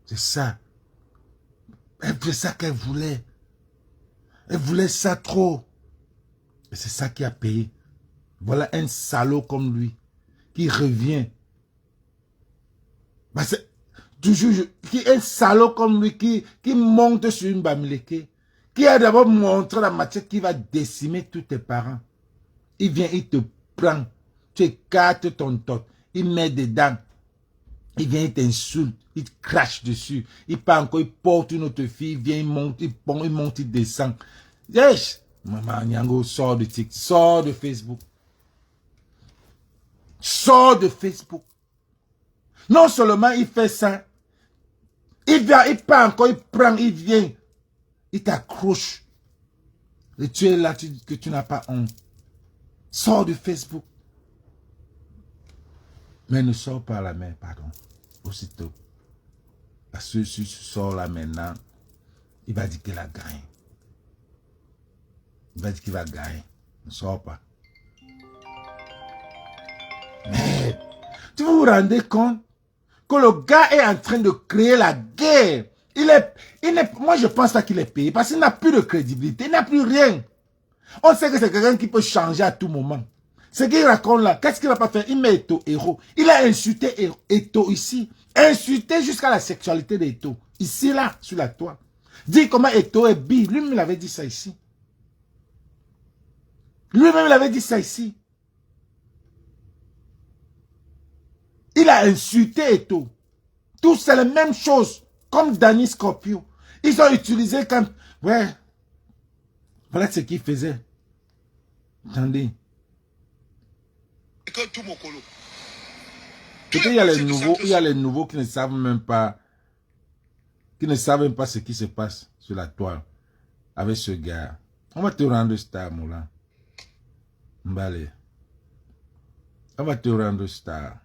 C'est ça. C'est ça qu'elle voulait. Elle voulait ça trop. Et c'est ça qui a payé. Voilà un salaud comme lui qui revient. Bah toujours, qui est un salaud comme lui qui monte sur une Bamileke, qui a d'abord montré la matière qui va décimer tous tes parents. Il vient, il te prend. Tu écartes ton tot. Il met dedans. Il vient, il t'insulte. Il te crache dessus. Il part encore, il porte une autre fille. Il vient, il monte, il descend. Yes! Maman Nyango, sort de TikTok, sort de Facebook. Sort de Facebook. Non seulement il fait ça, il vient, il part encore, il prend, il vient. Il t'accroche. Et tu es là, que tu n'as pas honte. Sors de Facebook. Mais ne sors pas la main, pardon. Aussitôt. Parce que si tu sors là maintenant, il va dire qu'il a gagné. Il va dire qu'il va gagner. Ne sort pas. Mais, tu vous rendez compte que le gars est en train de créer la guerre. Moi, je pense pas qu'il est payé parce qu'il n'a plus de crédibilité, il n'a plus rien. On sait que c'est quelqu'un qui peut changer à tout moment. Ce qu'il raconte là, qu'est-ce qu'il va pas faire? Il met Eto'o héros. Il a insulté Eto'o ici. Insulté jusqu'à la sexualité d'Eto'o. Ici, là, sur la toile. Dit comment Eto'o est bi. Lui-même, il avait dit ça ici. Lui-même, il avait dit ça ici. Il a insulté Eto'o. Tous, c'est la même chose. Comme Danny Scorpio. Ils ont utilisé comme... Ouais. Voilà ce qu'ils faisaient. Attendez. Peut-être il y a les nouveaux qui ne savent même pas... Qui ne savent même pas ce qui se passe sur la toile. Avec ce gars. On va te rendre star, Moula. Mbale. On va te rendre star.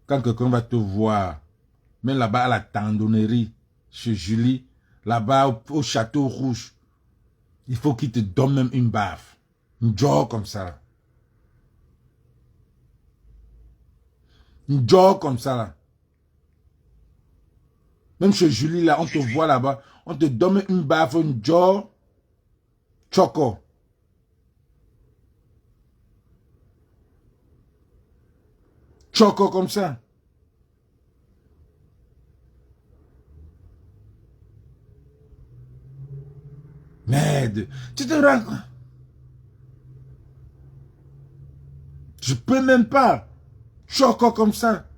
Quand quelqu'un va te voir, même là-bas à la tendonnerie, chez Julie, là-bas au Château Rouge, il faut qu'il te donne même une baffe. Une jaw comme ça. Une jaw comme ça. Là. Même chez Julie, là, on te voit là-bas, on te donne une baffe, une jaw, choco. Choco comme ça. Merde. Tu te rends compte? Je peux même pas. Choco comme ça.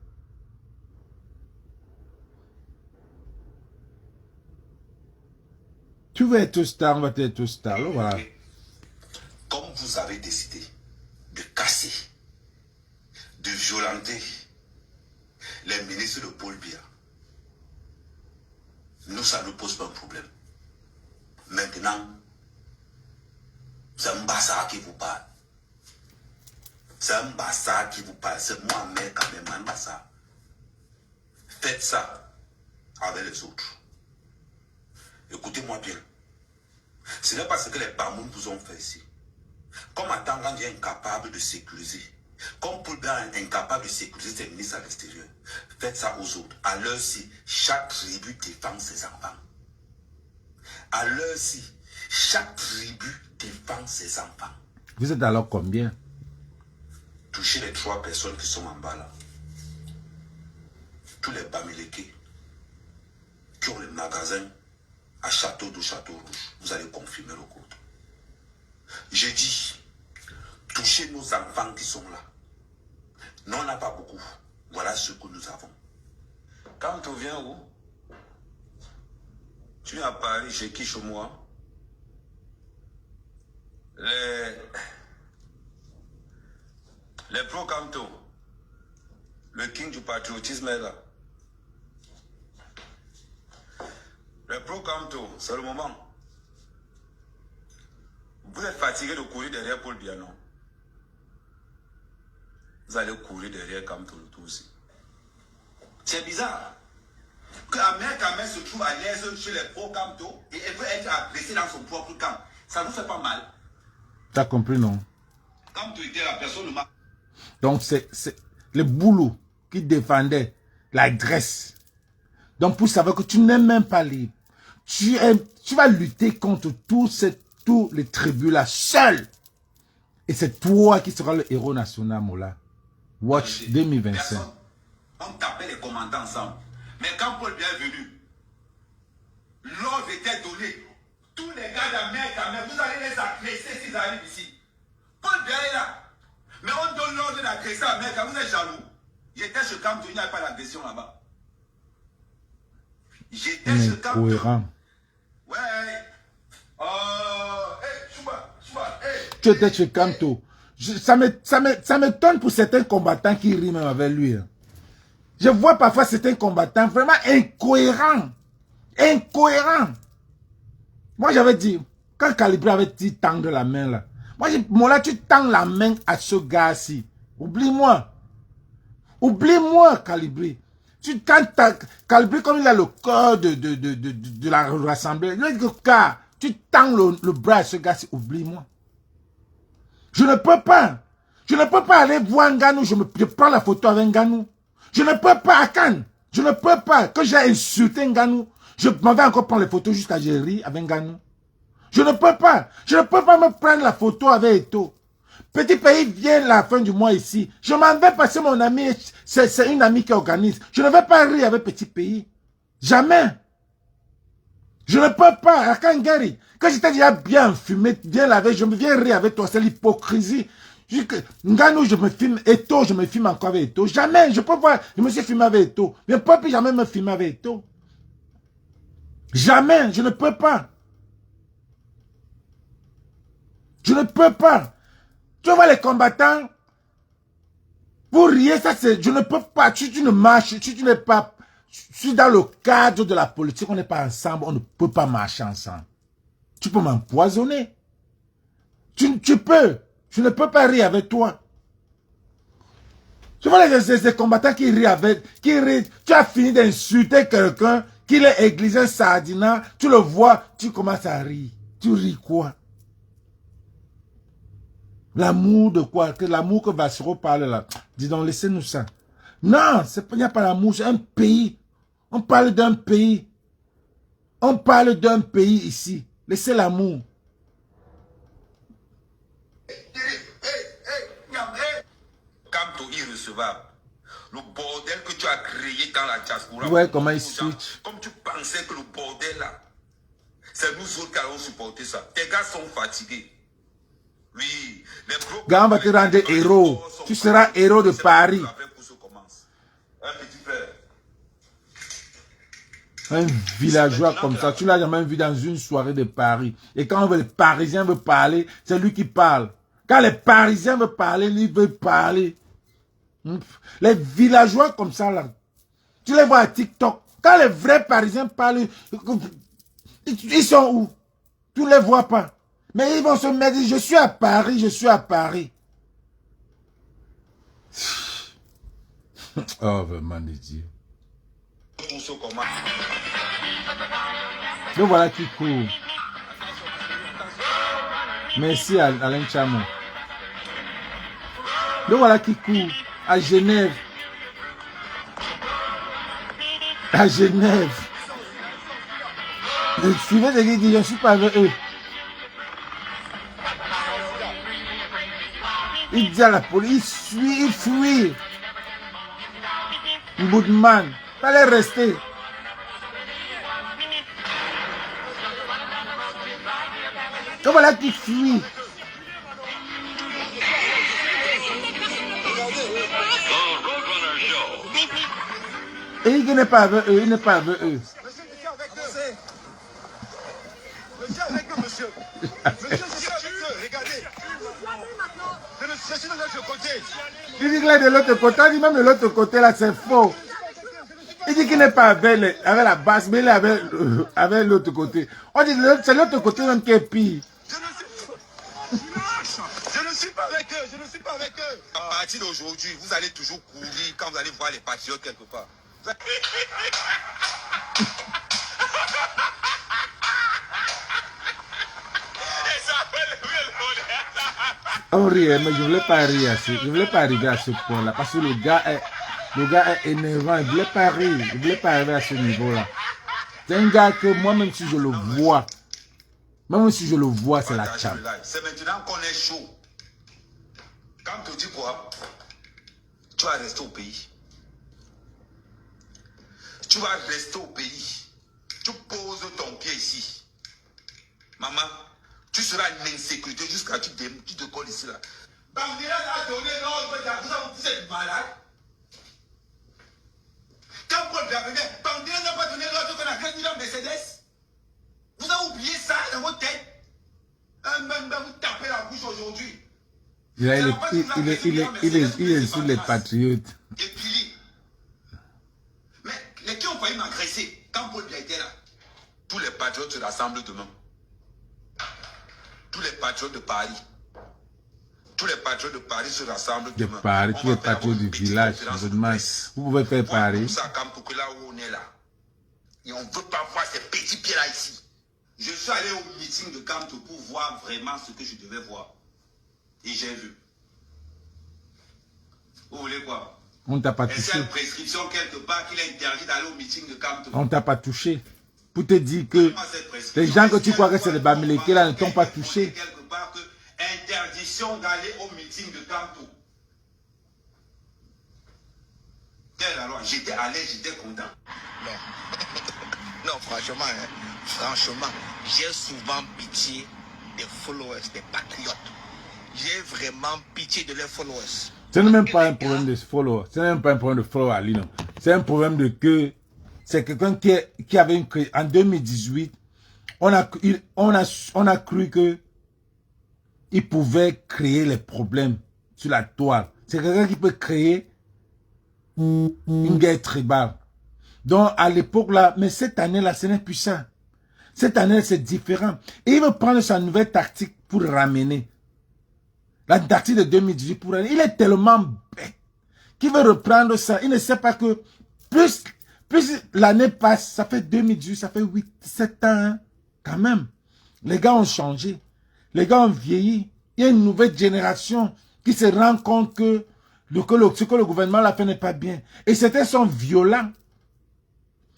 Tu veux être star, on va être star. Là, voilà. Comme vous avez décidé de casser, de violenter les ministres de Paul Biya, nous, ça ne pose pas un problème. Maintenant, c'est Mbassa qui vous parle. C'est Mbassa qui vous parle. C'est moi-même quand même, Mbassa. Faites ça avec les autres. Écoutez-moi bien. Ce n'est pas ce que les Bamoun vous ont fait ici. Comme Atangandi est incapable de sécuriser, comme Paul Biya est incapable de sécuriser ses ministres à l'extérieur, faites ça aux autres. À l'heure-ci, chaque tribu défend ses enfants. À l'heure-ci, chaque tribu défend ses enfants. Vous êtes alors combien? Touchez les 3 personnes qui sont en bas là. Tous les Bamileke qui ont le magasin à Château d'Eau, Château Rouge. Vous allez confirmer le code. J'ai dit, touchez nos enfants qui sont là. Non, on n'a pas beaucoup. Voilà ce que nous avons. Quand tu viens où? Tu viens à Paris, chez qui, chez moi? Les pro-Camto, le king du patriotisme est là. Les pro-Camto, c'est le moment. Vous êtes fatigué de courir derrière Paul Biya, non? Vous allez courir derrière Camto le tout aussi. C'est bizarre que Ahmed Kamel se trouve à l'aise chez les pro-Camto et elle veut être agressée dans son propre camp. Ça ne vous fait pas mal? T'as compris, non? Camto était la personne... Donc, c'est le boulot qui défendait la Grèce. Donc, pour savoir que tu n'es même pas libre. Tu vas lutter contre tous les tribus là, seul. Et c'est toi qui seras le héros national, Moula. Watch 2025. On tapait les commandants ensemble. Mais quand Paul Biya est venu, l'ordre était donné. Tous les gars d'Amérique, vous allez les agresser s'ils arrivent ici. Paul Biya est là. Mais on donne l'ordre d'agresser Amérique. Vous êtes jaloux. J'étais chez Camto, il n'y avait pas d'agression là-bas. J'étais chez Camto. Cohérent. Ouais. Chouba, Tu étais chez Camto. Ça m'étonne pour certains combattants qui rient même avec lui. Je vois parfois certains combattants vraiment incohérents. Incohérents. Moi, j'avais dit, quand Calibré avait dit tendre la main là, moi, là, tu tends la main à ce gars-ci. Oublie-moi. Oublie-moi, Calibré. Quand tu as calibré comme il a le corps de la rassemblée, le cas, tu tends le bras à ce gars, oublie-moi. Je ne peux pas. Je ne peux pas aller voir Nganou, je prends la photo avec Nganou. Je ne peux pas à Cannes. Je ne peux pas. Quand j'ai insulté Nganou, je m'en vais encore prendre les photos jusqu'à Géry avec Nganou. Je ne peux pas. Je ne peux pas me prendre la photo avec Eto. Petit pays vient la fin du mois ici. Je m'en vais passer mon ami. C'est une amie qui organise. Je ne vais pas rire avec petit pays. Jamais. Je ne peux pas. À Kangari, quand j'étais déjà bien fumé, bien lavé, je me viens rire avec toi. C'est l'hypocrisie. Nganou, je me filme. Eto, je me filme encore avec Eto. Jamais. Je peux pas. Je me suis filmé avec Eto. Je ne peux plus jamais me filmer avec Eto. Jamais. Je ne peux pas. Je ne peux pas. Tu vois les combattants, vous riez, ça c'est, je ne peux pas, tu ne marches, tu n'es pas, je suis dans le cadre de la politique, on n'est pas ensemble, on ne peut pas marcher ensemble. Tu peux m'empoisonner. Tu peux, je ne peux pas rire avec toi. Tu vois les combattants qui rient avec, qui rient, tu as fini d'insulter quelqu'un, qu'il est églisé sardina, tu le vois, tu commences à rire. Tu ris quoi? L'amour de quoi? Que l'amour que Vassero parle là. Dis donc, laissez-nous ça. Non, il n'y a pas l'amour, c'est un pays. On parle d'un pays. On parle d'un pays ici. Laissez l'amour. Camto irrecevable. Le bordel que tu as créé dans la diaspora. Ouais, comment il switch. Comme tu pensais que le bordel là, c'est nous autres qui allons supporter ça. Tes gars sont fatigués. Oui, les gros... Gars, on va te rendre héros. Tu seras héros de Paris. Un petit frère. Un villageois comme ça, tu l'as jamais vu dans une soirée de Paris. Et quand les Parisiens veulent parler, c'est lui qui parle. Quand les Parisiens veulent parler, lui veut parler. Les villageois comme ça, là, tu les vois à TikTok. Quand les vrais Parisiens parlent, ils sont où? Tu ne les vois pas. Mais ils vont se mettre, je suis à Paris, je suis à Paris. Oh, vraiment, Dieu. Le voilà qui court. Merci à Alain Chamon. Le voilà qui court à Genève. À Genève. Suivez ce qu'il dit, je ne suis pas avec eux. Il dit à la police, il fuit. Boudman, fallait rester. Donc voilà qui fuit. Et il n'est pas avec eux, il n'est pas avec eux. Monsieur avec eux, monsieur. Monsieur, je suis avec eux, regardez. Je suis de l'autre côté. Il dit qu'il est de l'autre côté, il dit même de l'autre côté là, c'est faux. Il dit qu'il n'est pas avec la base, mais il est avec l'autre côté. On dit que c'est l'autre côté même qui est pire. Je ne suis pas avec eux, je ne suis pas avec eux. À partir d'aujourd'hui, vous allez toujours courir quand vous allez voir les patriotes quelque part. On rit, mais je ne voulais pas rire à ce, je voulais pas arriver à ce point-là, parce que le gars est énervant, il ne voulait pas rire, il ne voulait pas arriver à ce niveau-là. C'est un gars que moi, même si je le vois, c'est la chambre. C'est maintenant qu'on est chaud. Quand tu dis quoi, tu vas rester au pays. Tu vas rester au pays. Tu poses ton pied ici. Maman, tu seras en insécurité jusqu'à ce que tu te colles ici là. Bandera a donné l'ordre, vous êtes malade. Quand Paul Bienvenue, Bandera n'a pas donné l'ordre qu'on a gagné dans Mercedes. Vous avez oublié ça dans votre tête. Vous tapez la bouche aujourd'hui. Il est sous les patriotes. Et puis, mais les qui ont failli m'agresser quand Paul Biya était là, tous les patriotes se rassemblent demain. Tous les patriotes de Paris. Tous les patriotes de Paris se rassemblent demain. De Paris, tous les patriotes du village. Vous pouvez faire Paris. Et on ne veut pas voir ces petits pieds-là ici. Je suis allé au meeting de Kamto pour voir vraiment ce que je devais voir. Et j'ai vu. Vous voulez quoi? On ne t'a pas Est-ce qu'il y touché. a une prescription quelque part qu'il a interdit d'aller au meeting de Kamto? On ne t'a pas touché. Pour te dire que les gens que tu crois que c'est les Bamileke là ne t'ont pas touché. Quelque part que interdiction d'aller au meeting de Kamto. Alors, j'étais à l'aise, j'étais content. Non. Non, franchement, hein, franchement, j'ai souvent pitié des followers, des patriotes. J'ai vraiment pitié de leurs followers. Ce n'est même pas un problème de followers. Ce n'est même pas un problème de followers, Ali, non. C'est un problème de que c'est quelqu'un qui avait une... En 2018, on a cru que il pouvait créer les problèmes sur la toile. C'est quelqu'un qui peut créer une guerre tribale. Donc, à l'époque là, mais cette année-là, ce n'est plus ça. Cette année, c'est différent. Et il veut prendre sa nouvelle tactique pour ramener. La tactique de 2018 pour ramener. Il est tellement bête qu'il veut reprendre ça. Il ne sait pas que plus l'année passe, ça fait 2018, ça fait 7 ans, hein, quand même. Les gars ont changé. Les gars ont vieilli. Il y a une nouvelle génération qui se rend compte que ce que le gouvernement l'a fait n'est pas bien. Et certains sont violents.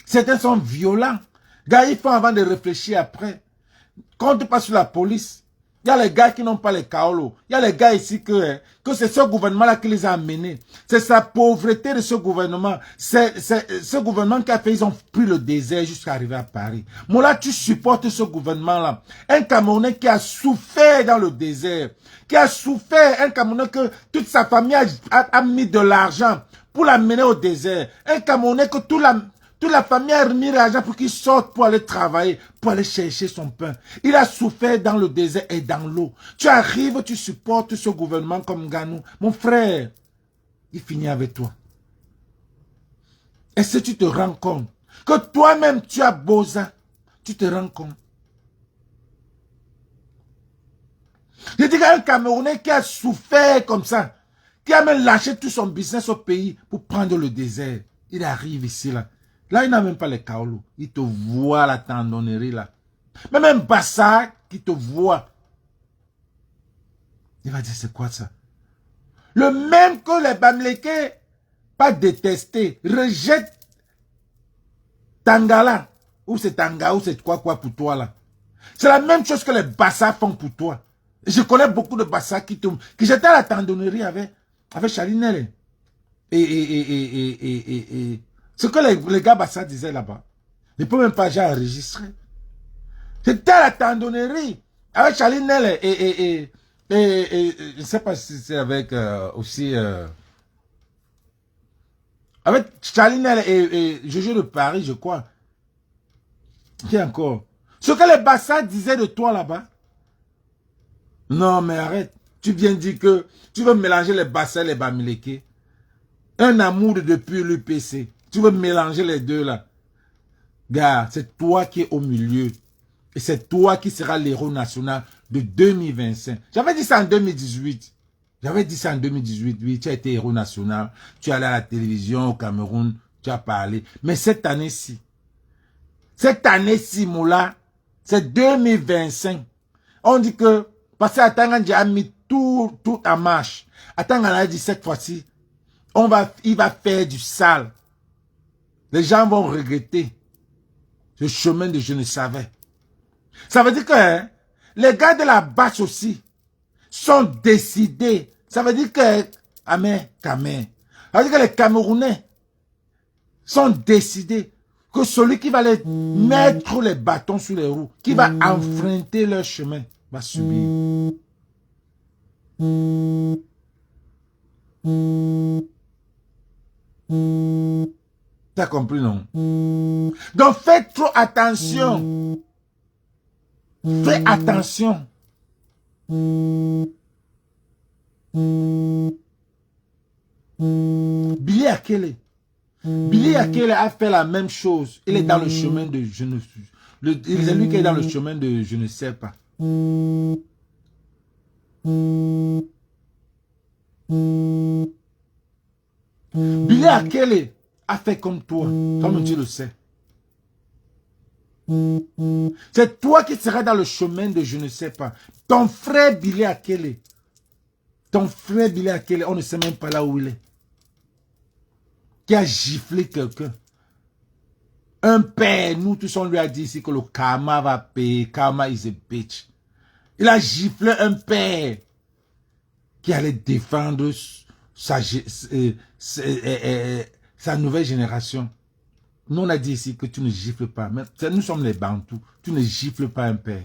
Certains sont violents. Gars, il faut avant de réfléchir après. Quand tu passes sur la police, il y a les gars qui n'ont pas les kaolos. Il y a les gars ici que c'est ce gouvernement-là qui les a amenés. C'est sa pauvreté de ce gouvernement. C'est ce gouvernement qui a fait, ils ont pris le désert jusqu'à arriver à Paris. Moi là, tu supportes ce gouvernement-là. Un Camerounais qui a souffert dans le désert. Qui a souffert, un Camerounais que toute sa famille a mis de l'argent pour l'amener au désert. Un Camerounais que toute la famille a remis l'argent pour qu'il sorte pour aller travailler, pour aller chercher son pain. Il a souffert dans le désert et dans l'eau. Tu arrives, tu supportes ce gouvernement comme Ganou. Mon frère, il finit avec toi. Est-ce que tu te rends compte que toi-même tu as beau ça? Tu te rends compte? Je dis qu'un Camerounais qui a souffert comme ça, qui a même lâché tout son business au pays pour prendre le désert, il arrive ici là. Là, il n'a même pas les kaolous. Il te voit la tendonnerie là. Mais même Bassa qui te voit. Il va dire, c'est quoi ça? Le même que les Bamileke, pas détesté, rejette Tangala. Ou c'est Tanga, ou c'est quoi pour toi là. C'est la même chose que les Bassa font pour toi. Je connais beaucoup de Bassa qui j'étais à la tendonnerie avec Chalinelle. Et ce que les gars Bassa disaient là-bas, je ne peux même pas enregistrer. J'étais à la tendonnerie avec Chalinelle et je ne sais pas si c'est avec aussi avec Chalinelle et Jojo de Paris, je crois. Qui encore? Ce que les Bassa disaient de toi là-bas. Non, mais arrête. Tu viens dire que tu veux mélanger les Bassa et les Bamileke. Un amour depuis l'UPC. Tu veux mélanger les deux là. Gars, c'est toi qui es au milieu. Et c'est toi qui seras l'héros national de 2025. J'avais dit ça en 2018. J'avais dit ça en 2018. Oui, tu as été héros national. Tu es allé à la télévision au Cameroun. Tu as parlé. Mais cette année-ci, Moula, c'est 2025. On dit que, parce que Atangandji a mis tout en marche. Atangandji a dit cette fois-ci, il va faire du sale. Les gens vont regretter ce chemin de je ne savais. Ça veut dire que les gars de la bâche aussi sont décidés. Ça veut dire que ça veut dire que les Camerounais sont décidés que celui qui va les mettre les bâtons sur les roues, qui va enfreinter leur chemin, va subir. T'as compris, non? Donc fais trop attention. Fais attention. Billy Akele. Billy Akele a fait la même chose. Il est dans le chemin de je ne suis. C'est lui qui est dans le chemin de je ne sais pas. Billy Akele a fait comme toi. Comme tu le sais. C'est toi qui seras dans le chemin de je ne sais pas. Ton frère Billy Akele. Ton frère Billy Akele, on ne sait même pas là où il est. Qui a giflé quelqu'un. Un père, nous tous on lui a dit ici que le karma va payer. Karma is a bitch. Il a giflé un père qui allait défendre sa nouvelle génération. Nous on a dit ici que tu ne gifles pas. Mais nous sommes les Bantous. Tu ne gifles pas un père.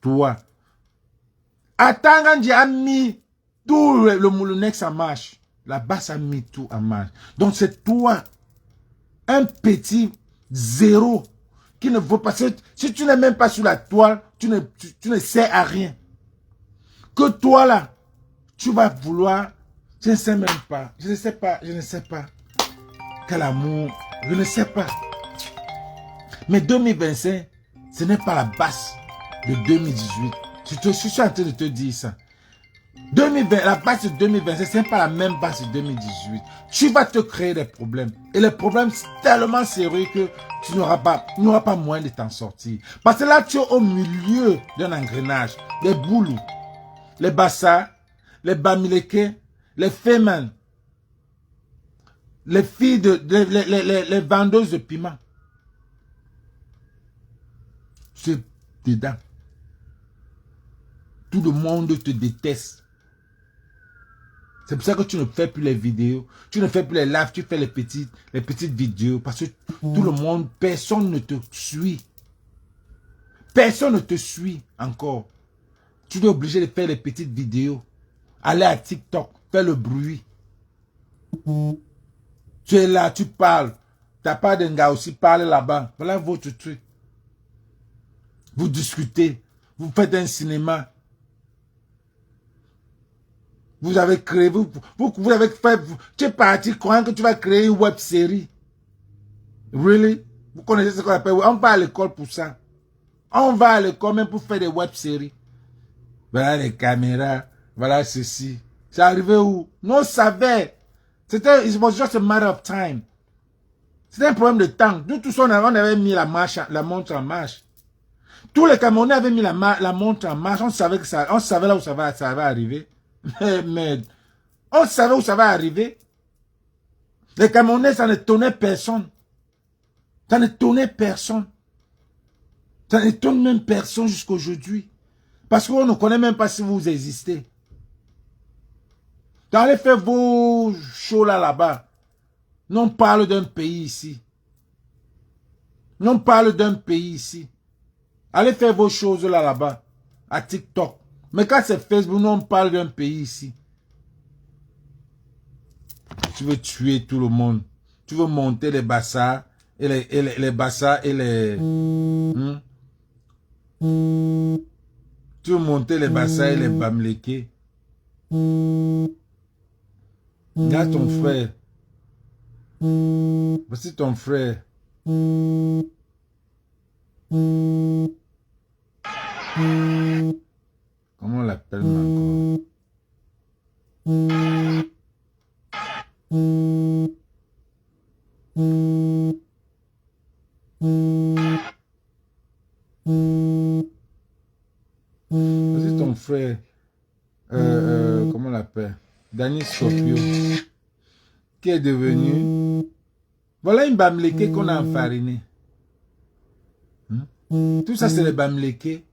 Toi. Attends, quand j'ai mis tout le Moulinex en marche. La basse a mis tout en marche. Donc c'est toi. Un petit zéro qui ne vaut pas. Si tu n'es même pas sur la toile, tu ne sais à rien. Que toi là, tu vas vouloir, je ne sais même pas, je ne sais pas. Quel amour, je ne sais pas. Mais 2025, ce n'est pas la base de 2018. Je suis en train de te dire ça. 2020, la base de 2025, ce n'est pas la même base de 2018. Tu vas te créer des problèmes. Et les problèmes sont tellement sérieux que tu n'auras pas moyen de t'en sortir. Parce que là, tu es au milieu d'un engrenage. Les boulous, les bassas, les bamileke, les femmes, les filles, les vendeuses de piment. C'est dedans. Tout le monde te déteste. C'est pour ça que tu ne fais plus les vidéos, tu ne fais plus les lives, tu fais les petites vidéos. Parce que tout le monde, personne ne te suit. Personne ne te suit encore. Tu es obligé de faire les petites vidéos. Aller à TikTok, faire le bruit. Tu es là, tu parles. Ta part d'un gars aussi parle là-bas. Voilà votre truc. Vous discutez. Vous faites un cinéma. Vous avez créé, vous avez fait, tu es parti croyant que tu vas créer une web série. Really? Vous connaissez ce qu'on appelle, on va à l'école pour ça. On va à l'école même pour faire des web séries. Voilà les caméras, voilà ceci. C'est arrivé où? Nous on savait. C'était, it was just a matter of time. C'était un problème de temps. Nous tous on avait mis la montre en marche. Tous les Camerounais avaient mis la montre en marche. On savait là où ça va arriver. Mais on savait où ça va arriver. Les Camerounais, ça n'étonnait personne. Ça n'étonnait personne. Ça n'étonne même personne jusqu'à aujourd'hui. Parce qu'on ne connaît même pas si vous existez. Quand allez faire vos shows là-bas, on parle d'un pays ici. On parle d'un pays ici. Allez faire vos choses là-bas, à TikTok. Mais quand c'est Facebook, nous on parle d'un pays ici. Tu veux tuer tout le monde. Tu veux monter les bassards et les bassards et les... Tu veux monter les bassards et les bamleke. Regarde ton frère. Voici ton frère. Comment on l'appelle encore? C'est ton frère. Comment on l'appelle? Dani Sopio. Qui est devenu... Voilà une bamleke qu'on a enfarinée. Tout ça, c'est les bamleke.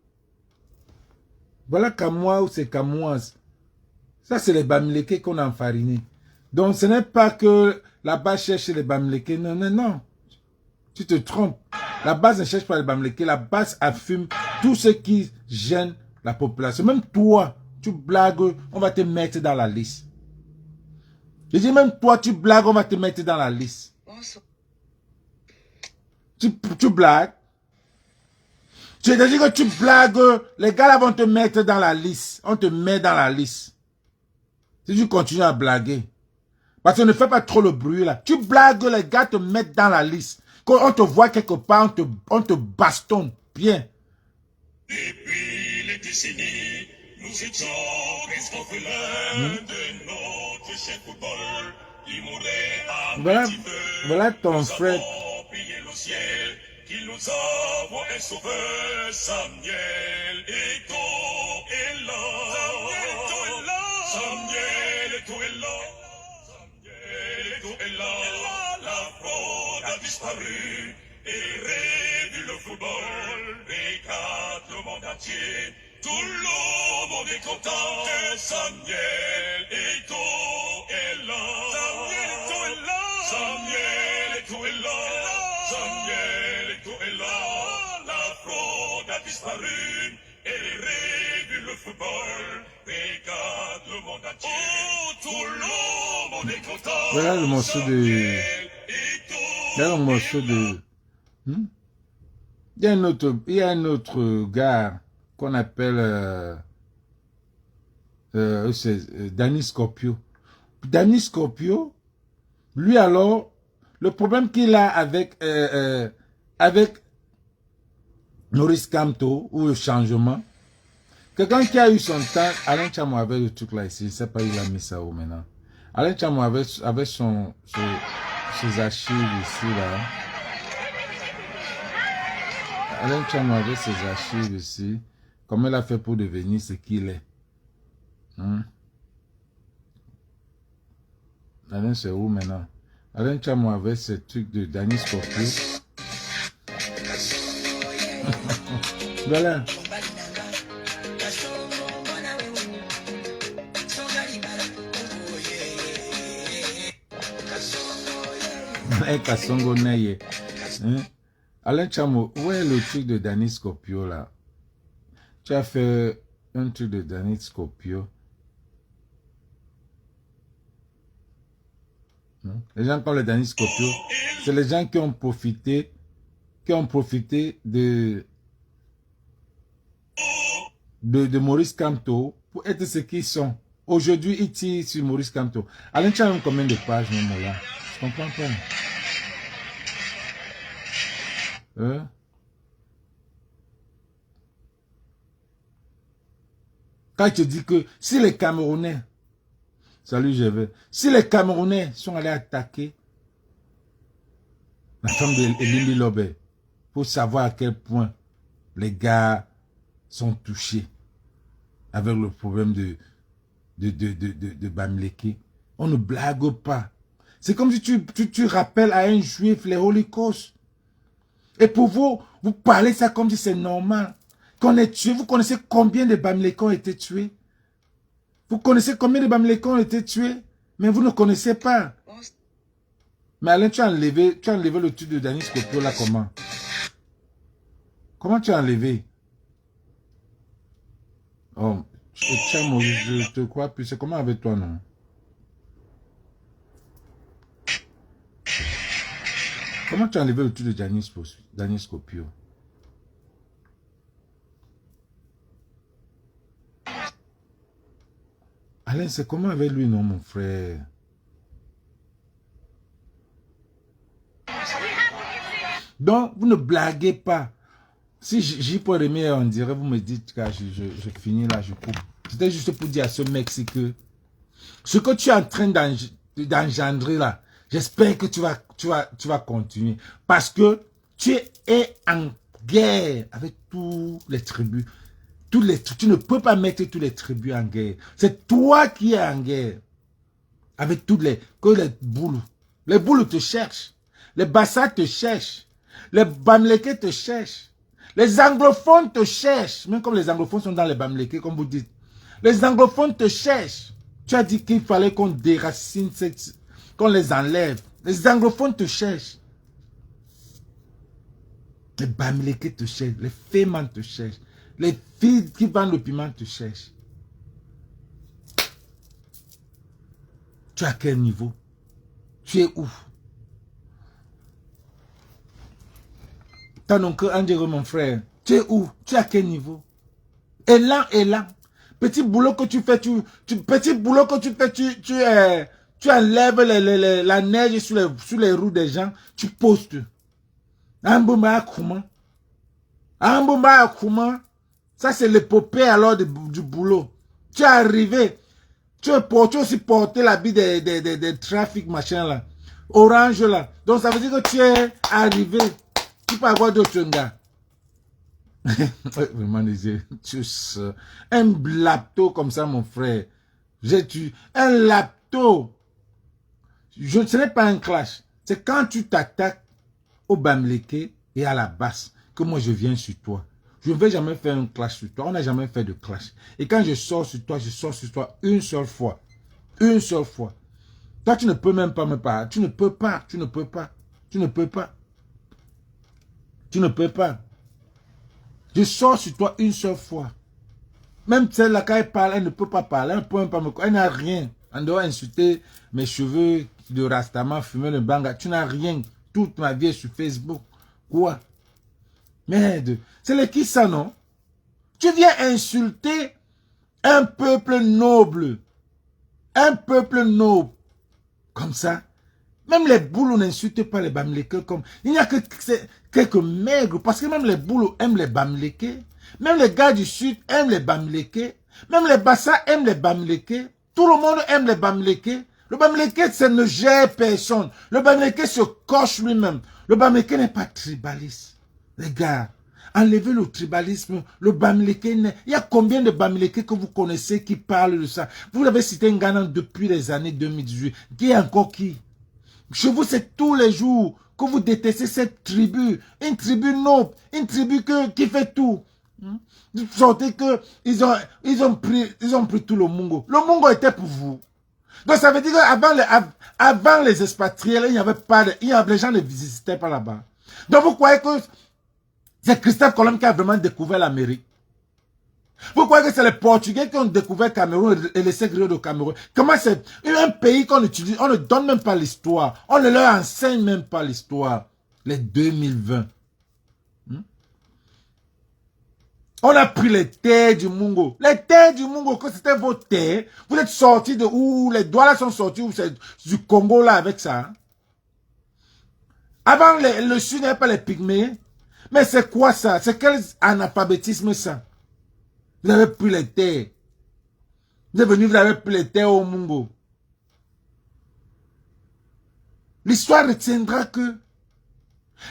Voilà Kamois ou c'est Kamoise. Ça, c'est les bamleke qu'on a enfarinés. Donc, ce n'est pas que la base cherche les bamleke. Non, non, non. Tu te trompes. La base ne cherche pas les bamleke. La base affume tout ce qui gêne la population. Même toi, tu blagues, on va te mettre dans la liste. Je dis même toi, tu blagues, on va te mettre dans la liste. Tu blagues. Je te dis que tu blagues, les gars là vont te mettre dans la liste. On te met dans la liste. Si tu continues à blaguer. Parce que ne fais pas trop le bruit là. Tu blagues, les gars te mettent dans la liste. Quand on te voit quelque part, on te bastonne. Bien. Depuis les décennies, nous étions des orphelins de notre chef football qui mourait à Voilà, petit feu. voilà ton Nous frère. avons prié le ciel qu'il nous nous avons un sauveur, Samuel Eto'o est là. Samuel Eto'o est là. Samuel Eto'o est là. La fraude a disparu et réduit le football. Regarde le monde entier. Tout le monde est content. Samuel Eto'o est là. Samuel Eto'o est là. Samuel Eto'o est là. Samuel Eto'o est là. La fraude a disparu et réduit le football. Regarde le monde entier. Tout le monde est content. Voilà le morceau de... Voilà le morceau de... Il y a un autre gars qu'on appelle Danny Scorpio. Danny Scorpio, lui alors, le problème qu'il a avec Maurice Kamto, ou le changement, quelqu'un qui a eu son temps, Alain Tchamo avait le truc là ici, je ne sais pas, il a mis ça où maintenant. Alain Tchamo avait ses archives ici là. Alain Tchamo avait ses archives ici. Comment il a fait pour devenir ce qu'il est. Alain, c'est où maintenant? Alain Tchamo avait ce truc de Danny Scorpio. Voilà. Kasongo Neye. Alain Tchamo, où est le truc de Danny Scorpio là? Tu as fait un truc de Danny Scorpio. Les gens comme les Danny Scorpio, c'est les gens qui ont profité de Maurice Kamto pour être ce qu'ils sont. Aujourd'hui, ils tirent sur Maurice Kamto. Alain Tchamo, combien de pages même là? Je comprends pas. Quand je dis que si les Camerounais, salut je vais, si les Camerounais sont allés attaquer la femme d'Elili Lobé, pour savoir à quel point les gars sont touchés avec le problème de Bamileke, on ne blague pas. C'est comme si tu rappelles à un juif les Holocaustes. Et pour vous, vous parlez ça comme si c'est normal. Qu'on est tué. Vous connaissez combien de Bamileke ont été tués? Vous connaissez combien de Bamileke ont été tués? Mais vous ne connaissez pas. Mais Alain, tu as enlevé le truc de Danny Scorpio là comment? Comment tu as enlevé? Oh, Tchamo, je te crois plus. C'est comment avec toi, non? Comment tu as enlevé le truc de Danny Scorpio? Alain, c'est comment avec lui, non, mon frère? Donc, vous ne blaguez pas. Si j'y peux remettre, on dirait, vous me dites que je finis là, je coupe. C'était juste pour dire à ce mec, c'est que ce que tu es en train d'engendrer là, j'espère que tu vas continuer. Parce que tu es en guerre avec tous les tribus. Tu ne peux pas mettre tous les tribus en guerre. C'est toi qui es en guerre. Avec toutes les boules. Les boules te cherchent. Les Bassa te cherchent. Les Bamileke te cherchent. Les anglophones te cherchent. Même comme les anglophones sont dans les Bamileke, comme vous dites. Les anglophones te cherchent. Tu as dit qu'il fallait qu'on déracine, qu'on les enlève. Les anglophones te cherchent. Les Bamileke te cherchent. Les Féman te cherchent. Les filles qui vendent le piment te cherchent. Tu es à quel niveau? Tu es où? T'as donc un dire mon frère. Tu es où? Tu es à quel niveau? Et là. Petit boulot que tu fais, tu enlèves la neige sur les roues des gens, tu postes. Ambumba Kouma. Ça, c'est l'épopée alors du boulot. Tu es arrivé. Tu as aussi porté l'habit des trafics, machin là. Orange là. Donc, ça veut dire que tu es arrivé. Tu peux avoir d'autres gars. Vraiment, un laptop comme ça, mon frère. Un laptop. Ce n'est pas un clash. C'est quand tu t'attaques au Bamileke et à la basse que moi je viens sur toi. Je ne vais jamais faire un clash sur toi. On n'a jamais fait de clash. Et quand je sors sur toi une seule fois. Une seule fois. Toi, tu ne peux même pas me parler. Tu ne peux pas. Tu ne peux pas. Tu ne peux pas. Tu ne peux pas. Je sors sur toi une seule fois. Même celle-là, quand elle parle, elle ne peut pas parler. Elle ne peut même pas me... Elle n'a rien. Elle doit insulter mes cheveux de Rastaman, fumer le banga. Tu n'as rien. Toute ma vie est sur Facebook. Quoi? Merde. C'est le qui ça, non? Tu viens insulter un peuple noble. Un peuple noble. Comme ça. Même les boulots n'insultent pas les Bamileke comme... Il n'y a que quelques maigres. Parce que même les boulots aiment les Bamileke. Même les gars du sud aiment les Bamileke. Même les Bassa aiment les Bamileke. Tout le monde aime les Bamileke. Le Bamileke, ça ne gère personne. Le Bamileke se coche lui-même. Le Bamileke n'est pas tribaliste. Les gars, enlevez le tribalisme. Le Bamileke, il y a combien de Bamileke que vous connaissez qui parlent de ça? Vous avez cité un Ghana depuis les années 2018. Qui est encore qui? Chez vous, c'est tous les jours que vous détestez cette tribu. Une tribu noble. Une tribu qui fait tout. Vous sentez que ils ont pris tout le Mungo. Le Mungo était pour vous. Donc ça veut dire qu'avant les expatriés, il n'y avait pas les gens ne visitaient pas là-bas. Donc vous croyez que c'est Christophe Colomb qui a vraiment découvert l'Amérique? Vous croyez que c'est les Portugais qui ont découvert Cameroun et laissé griller de Cameroun? Comment c'est un pays qu'on utilise, on ne donne même pas l'histoire. On ne leur enseigne même pas l'histoire. Les 2020. On a pris les terres du Mungo. Les terres du Mungo, que c'était vos terres. Vous êtes sortis de où? Les doigts là sont sortis où? C'est du Congo là avec ça. Avant, le sud n'avait pas les pygmées. Mais c'est quoi ça? C'est quel analphabétisme ça? Vous avez pris les terres. Vous êtes venu, vous avez pris les terres au Mungo. L'histoire retiendra que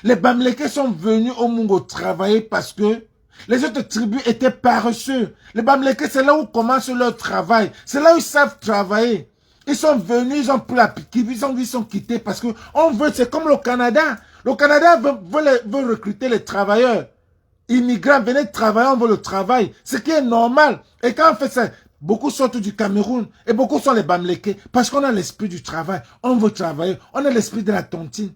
les Bamileke sont venus au Mungo travailler parce que les autres tribus étaient paresseux. Les Bamileke, c'est là où commence leur travail. C'est là où ils savent travailler. Ils sont venus, ils ont pris la pique, ils sont quittés parce que on veut, c'est comme le Canada. Le Canada veut recruter les travailleurs. Immigrants, venez travailler, on veut le travail. Ce qui est normal. Et quand on fait ça, beaucoup sortent du Cameroun et beaucoup sont les Bamileke parce qu'on a l'esprit du travail. On veut travailler. On a l'esprit de la tontine.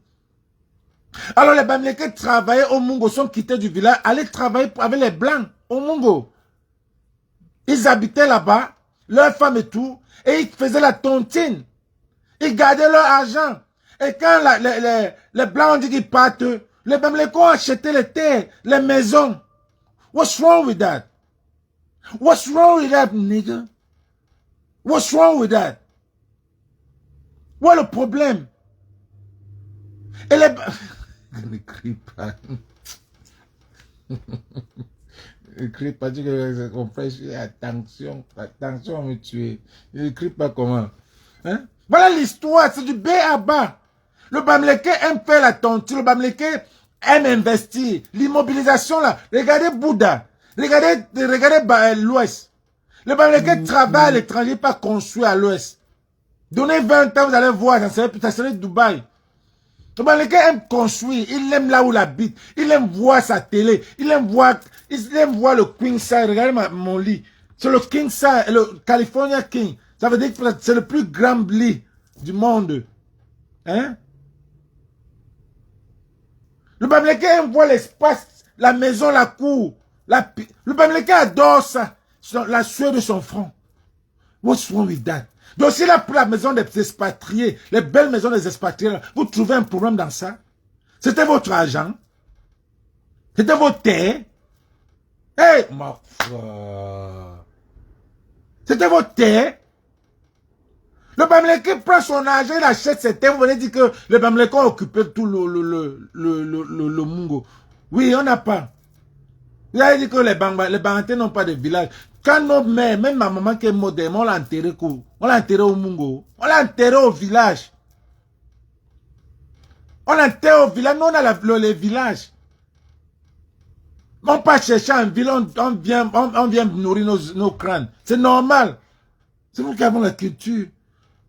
Alors les Bamileke travaillaient au Mungo, sont quittés du village, allaient travailler avec les Blancs au Mungo. Ils habitaient là-bas, leurs femmes et tout, et ils faisaient la tontine. Ils gardaient leur argent. Et quand les Blancs ont dit qu'ils partent, les Bamileke ont acheté les terres, les maisons. What's wrong with that? What's wrong with that, nigga? What's wrong with that? What est le problème? Et les... Ne crie pas. Ne crie pas. Dis que mon frère, attention, attention à me tuer. Ne crie pas comment. Hein? Voilà l'histoire, c'est du B à bas. Le Bamileke aime faire la tontine, le Bamileke aime investir. L'immobilisation là, regardez Bouddha, regardez l'Ouest. Le Bamileke travaille à l'étranger, pas construit à l'Ouest. Donnez 20 ans, vous allez voir, ça serait Dubaï. Le Bamileke aime construire, il aime là où il habite, il aime voir sa télé, il aime voir le Queen Size. Regardez mon lit. C'est le King Size, le California King. Ça veut dire que c'est le plus grand lit du monde. Hein? Le Bamileke aime voir l'espace, la maison, la cour. Le Bamileke adore ça, la sueur de son front. What's wrong with that? Donc s'il a pris la maison des expatriés, les belles maisons des expatriés, vous trouvez un problème dans ça? C'était votre argent? C'était votre terre? Hey, ma foi! C'était votre terre? Le Bamileke prend son argent, il achète ses terres. Vous venez dire que le Bamileke a occupé tout le Mungo. Oui, on n'a pas. Vous avez dit que les Bangatés n'ont pas de village. Quand nos mères, même ma maman qui est moderne, on l'a enterré où? On l'a enterré au Mungo. On l'a enterré au village. On l'a enterré au village. Nous, on a les villages. On part chercher en ville, on vient nourrir nos crânes. C'est normal. C'est nous qui avons la culture.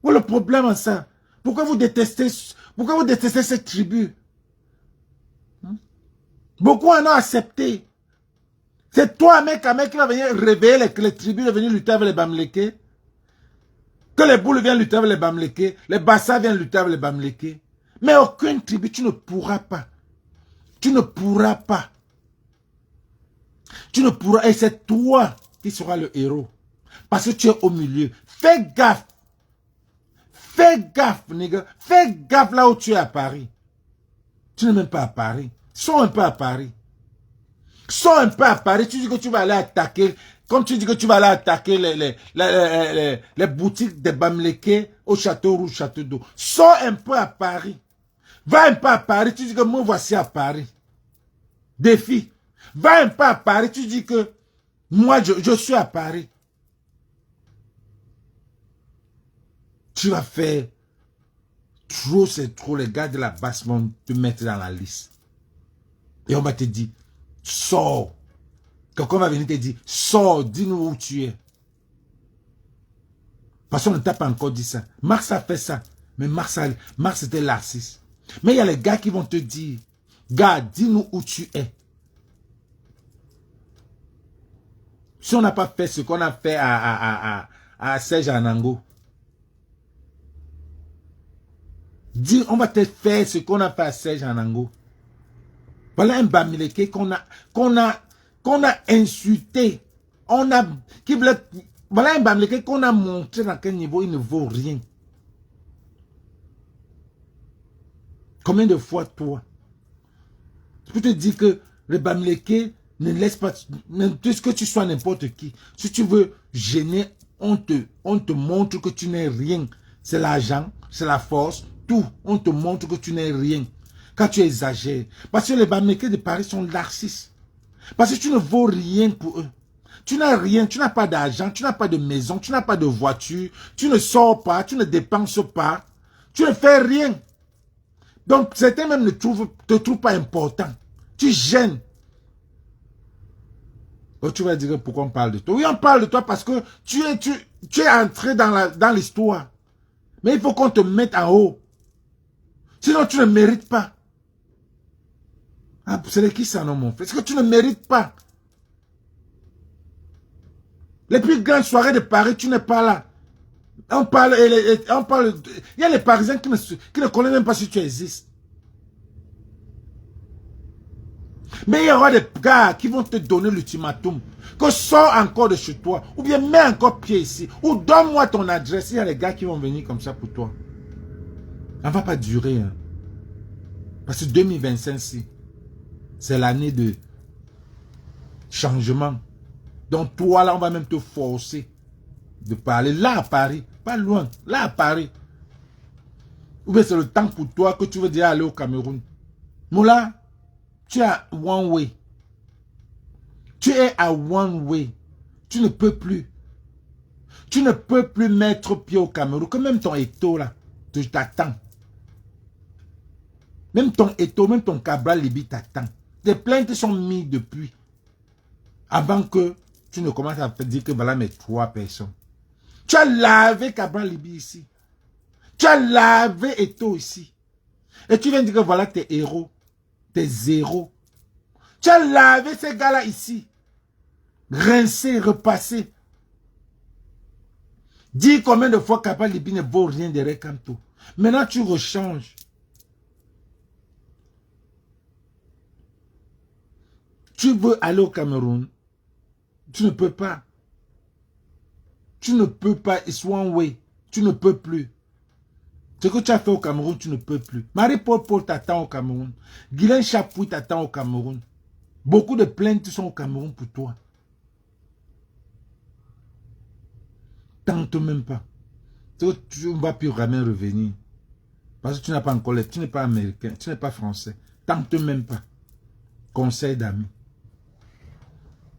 Où est le problème en ça? Pourquoi vous détestez cette tribu? Beaucoup en ont accepté. C'est toi, mec, qui va venir réveiller les tribus, venir lutter avec les Bamileke. Que les boules viennent lutter avec les Bamileke, les Bassa viennent lutter avec les Bamileke. Mais aucune tribu, tu ne pourras pas. Tu ne pourras pas. Tu ne pourras, et c'est toi qui seras le héros. Parce que tu es au milieu. Fais gaffe. Fais gaffe, nigga. Fais gaffe là où tu es à Paris. Tu n'es même pas à Paris. Sors un peu à Paris. Sors un peu à Paris. Tu dis que tu vas aller attaquer, comme tu dis que tu vas aller attaquer les boutiques des Bamileke au Château Rouge, Château d'Eau. Sors un peu à Paris. Va un peu à Paris. Tu dis que moi voici à Paris. Défi. Va un peu à Paris. Tu dis que moi je suis à Paris. Tu vas faire trop, c'est trop. Les gars de la basse vont te mettre dans la liste. Et on va te dire, sors. Quelqu'un va venir te dire, sors, dis-nous où tu es. Parce qu'on ne t'a pas encore dit ça. Marx a fait ça. Mais Marx était laxiste. Mais il y a les gars qui vont te dire, gars, dis-nous où tu es. Si on n'a pas fait ce qu'on a fait à Serge Anango, dis, on va te faire ce qu'on a fait à Serge Anango. Voilà un Bamileke qu'on a insulté. Voilà un Bamileke qu'on a montré dans quel niveau il ne vaut rien. Combien de fois toi? Je peux te dire que le Bamileke ne laisse pas, que tu sois n'importe qui. Si tu veux gêner, on te montre que tu n'es rien. C'est l'argent, c'est la force, tout. On te montre que tu n'es rien. Quand tu exagères. Parce que les Bamileke de Paris sont narcisses. Parce que tu ne vaux rien pour eux. Tu n'as rien, tu n'as pas d'argent, tu n'as pas de maison, tu n'as pas de voiture, tu ne sors pas, tu ne dépenses pas, tu ne fais rien. Donc certains même ne te trouvent pas important. Tu gênes. Oh, tu vas dire pourquoi on parle de toi. Oui, on parle de toi parce que tu es entré dans l'histoire. Mais il faut qu'on te mette en haut. Sinon, tu ne mérites pas. Ah, c'est qui ça, non, mon frère? C'est que tu ne mérites pas. Les plus grandes soirées de Paris, tu n'es pas là. On parle. Il y a les Parisiens qui ne connaissent même pas si tu existes. Mais il y aura des gars qui vont te donner l'ultimatum. Que sors encore de chez toi. Ou bien mets encore pied ici. Ou donne-moi ton adresse. Il y a des gars qui vont venir comme ça pour toi. Ça ne va pas durer. Hein. Parce que 2025, c'est l'année de changement. Donc toi, là, on va même te forcer de parler. Là, à Paris. Pas loin. Là, à Paris. Ou bien c'est le temps pour toi que tu veux dire aller au Cameroun. Moula, tu es à one way. Tu es à one way. Tu ne peux plus. Tu ne peux plus mettre pied au Cameroun. Que même ton Eto là, je t'attends. Même ton Eto, même ton Cabral Libi t'attend. Des plaintes sont mises depuis. Avant que tu ne commences à te dire que voilà mes 3 personnes. Tu as lavé Cabral Libi ici. Tu as lavé Eto ici. Et tu viens dire que voilà tes héros. Tes zéros. Tu as lavé ces gars-là ici. Rincé, repassé. Dis combien de fois Cabral Libi ne vaut rien derrière Kanto. Maintenant tu rechanges. Tu veux aller au Cameroun. Tu ne peux pas. Tu ne peux pas. It's one way. Tu ne peux plus. Ce que tu as fait au Cameroun, tu ne peux plus. Marie-Paul t'attend au Cameroun. Guylaine Chapouille t'attend au Cameroun. Beaucoup de plaintes sont au Cameroun pour toi. Tente même pas. Tu ne vas plus jamais revenir. Parce que tu n'as pas encore l'aide. Tu n'es pas américain. Tu n'es pas français. Tente même pas. Conseil d'amis.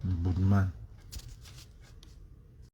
Boudman.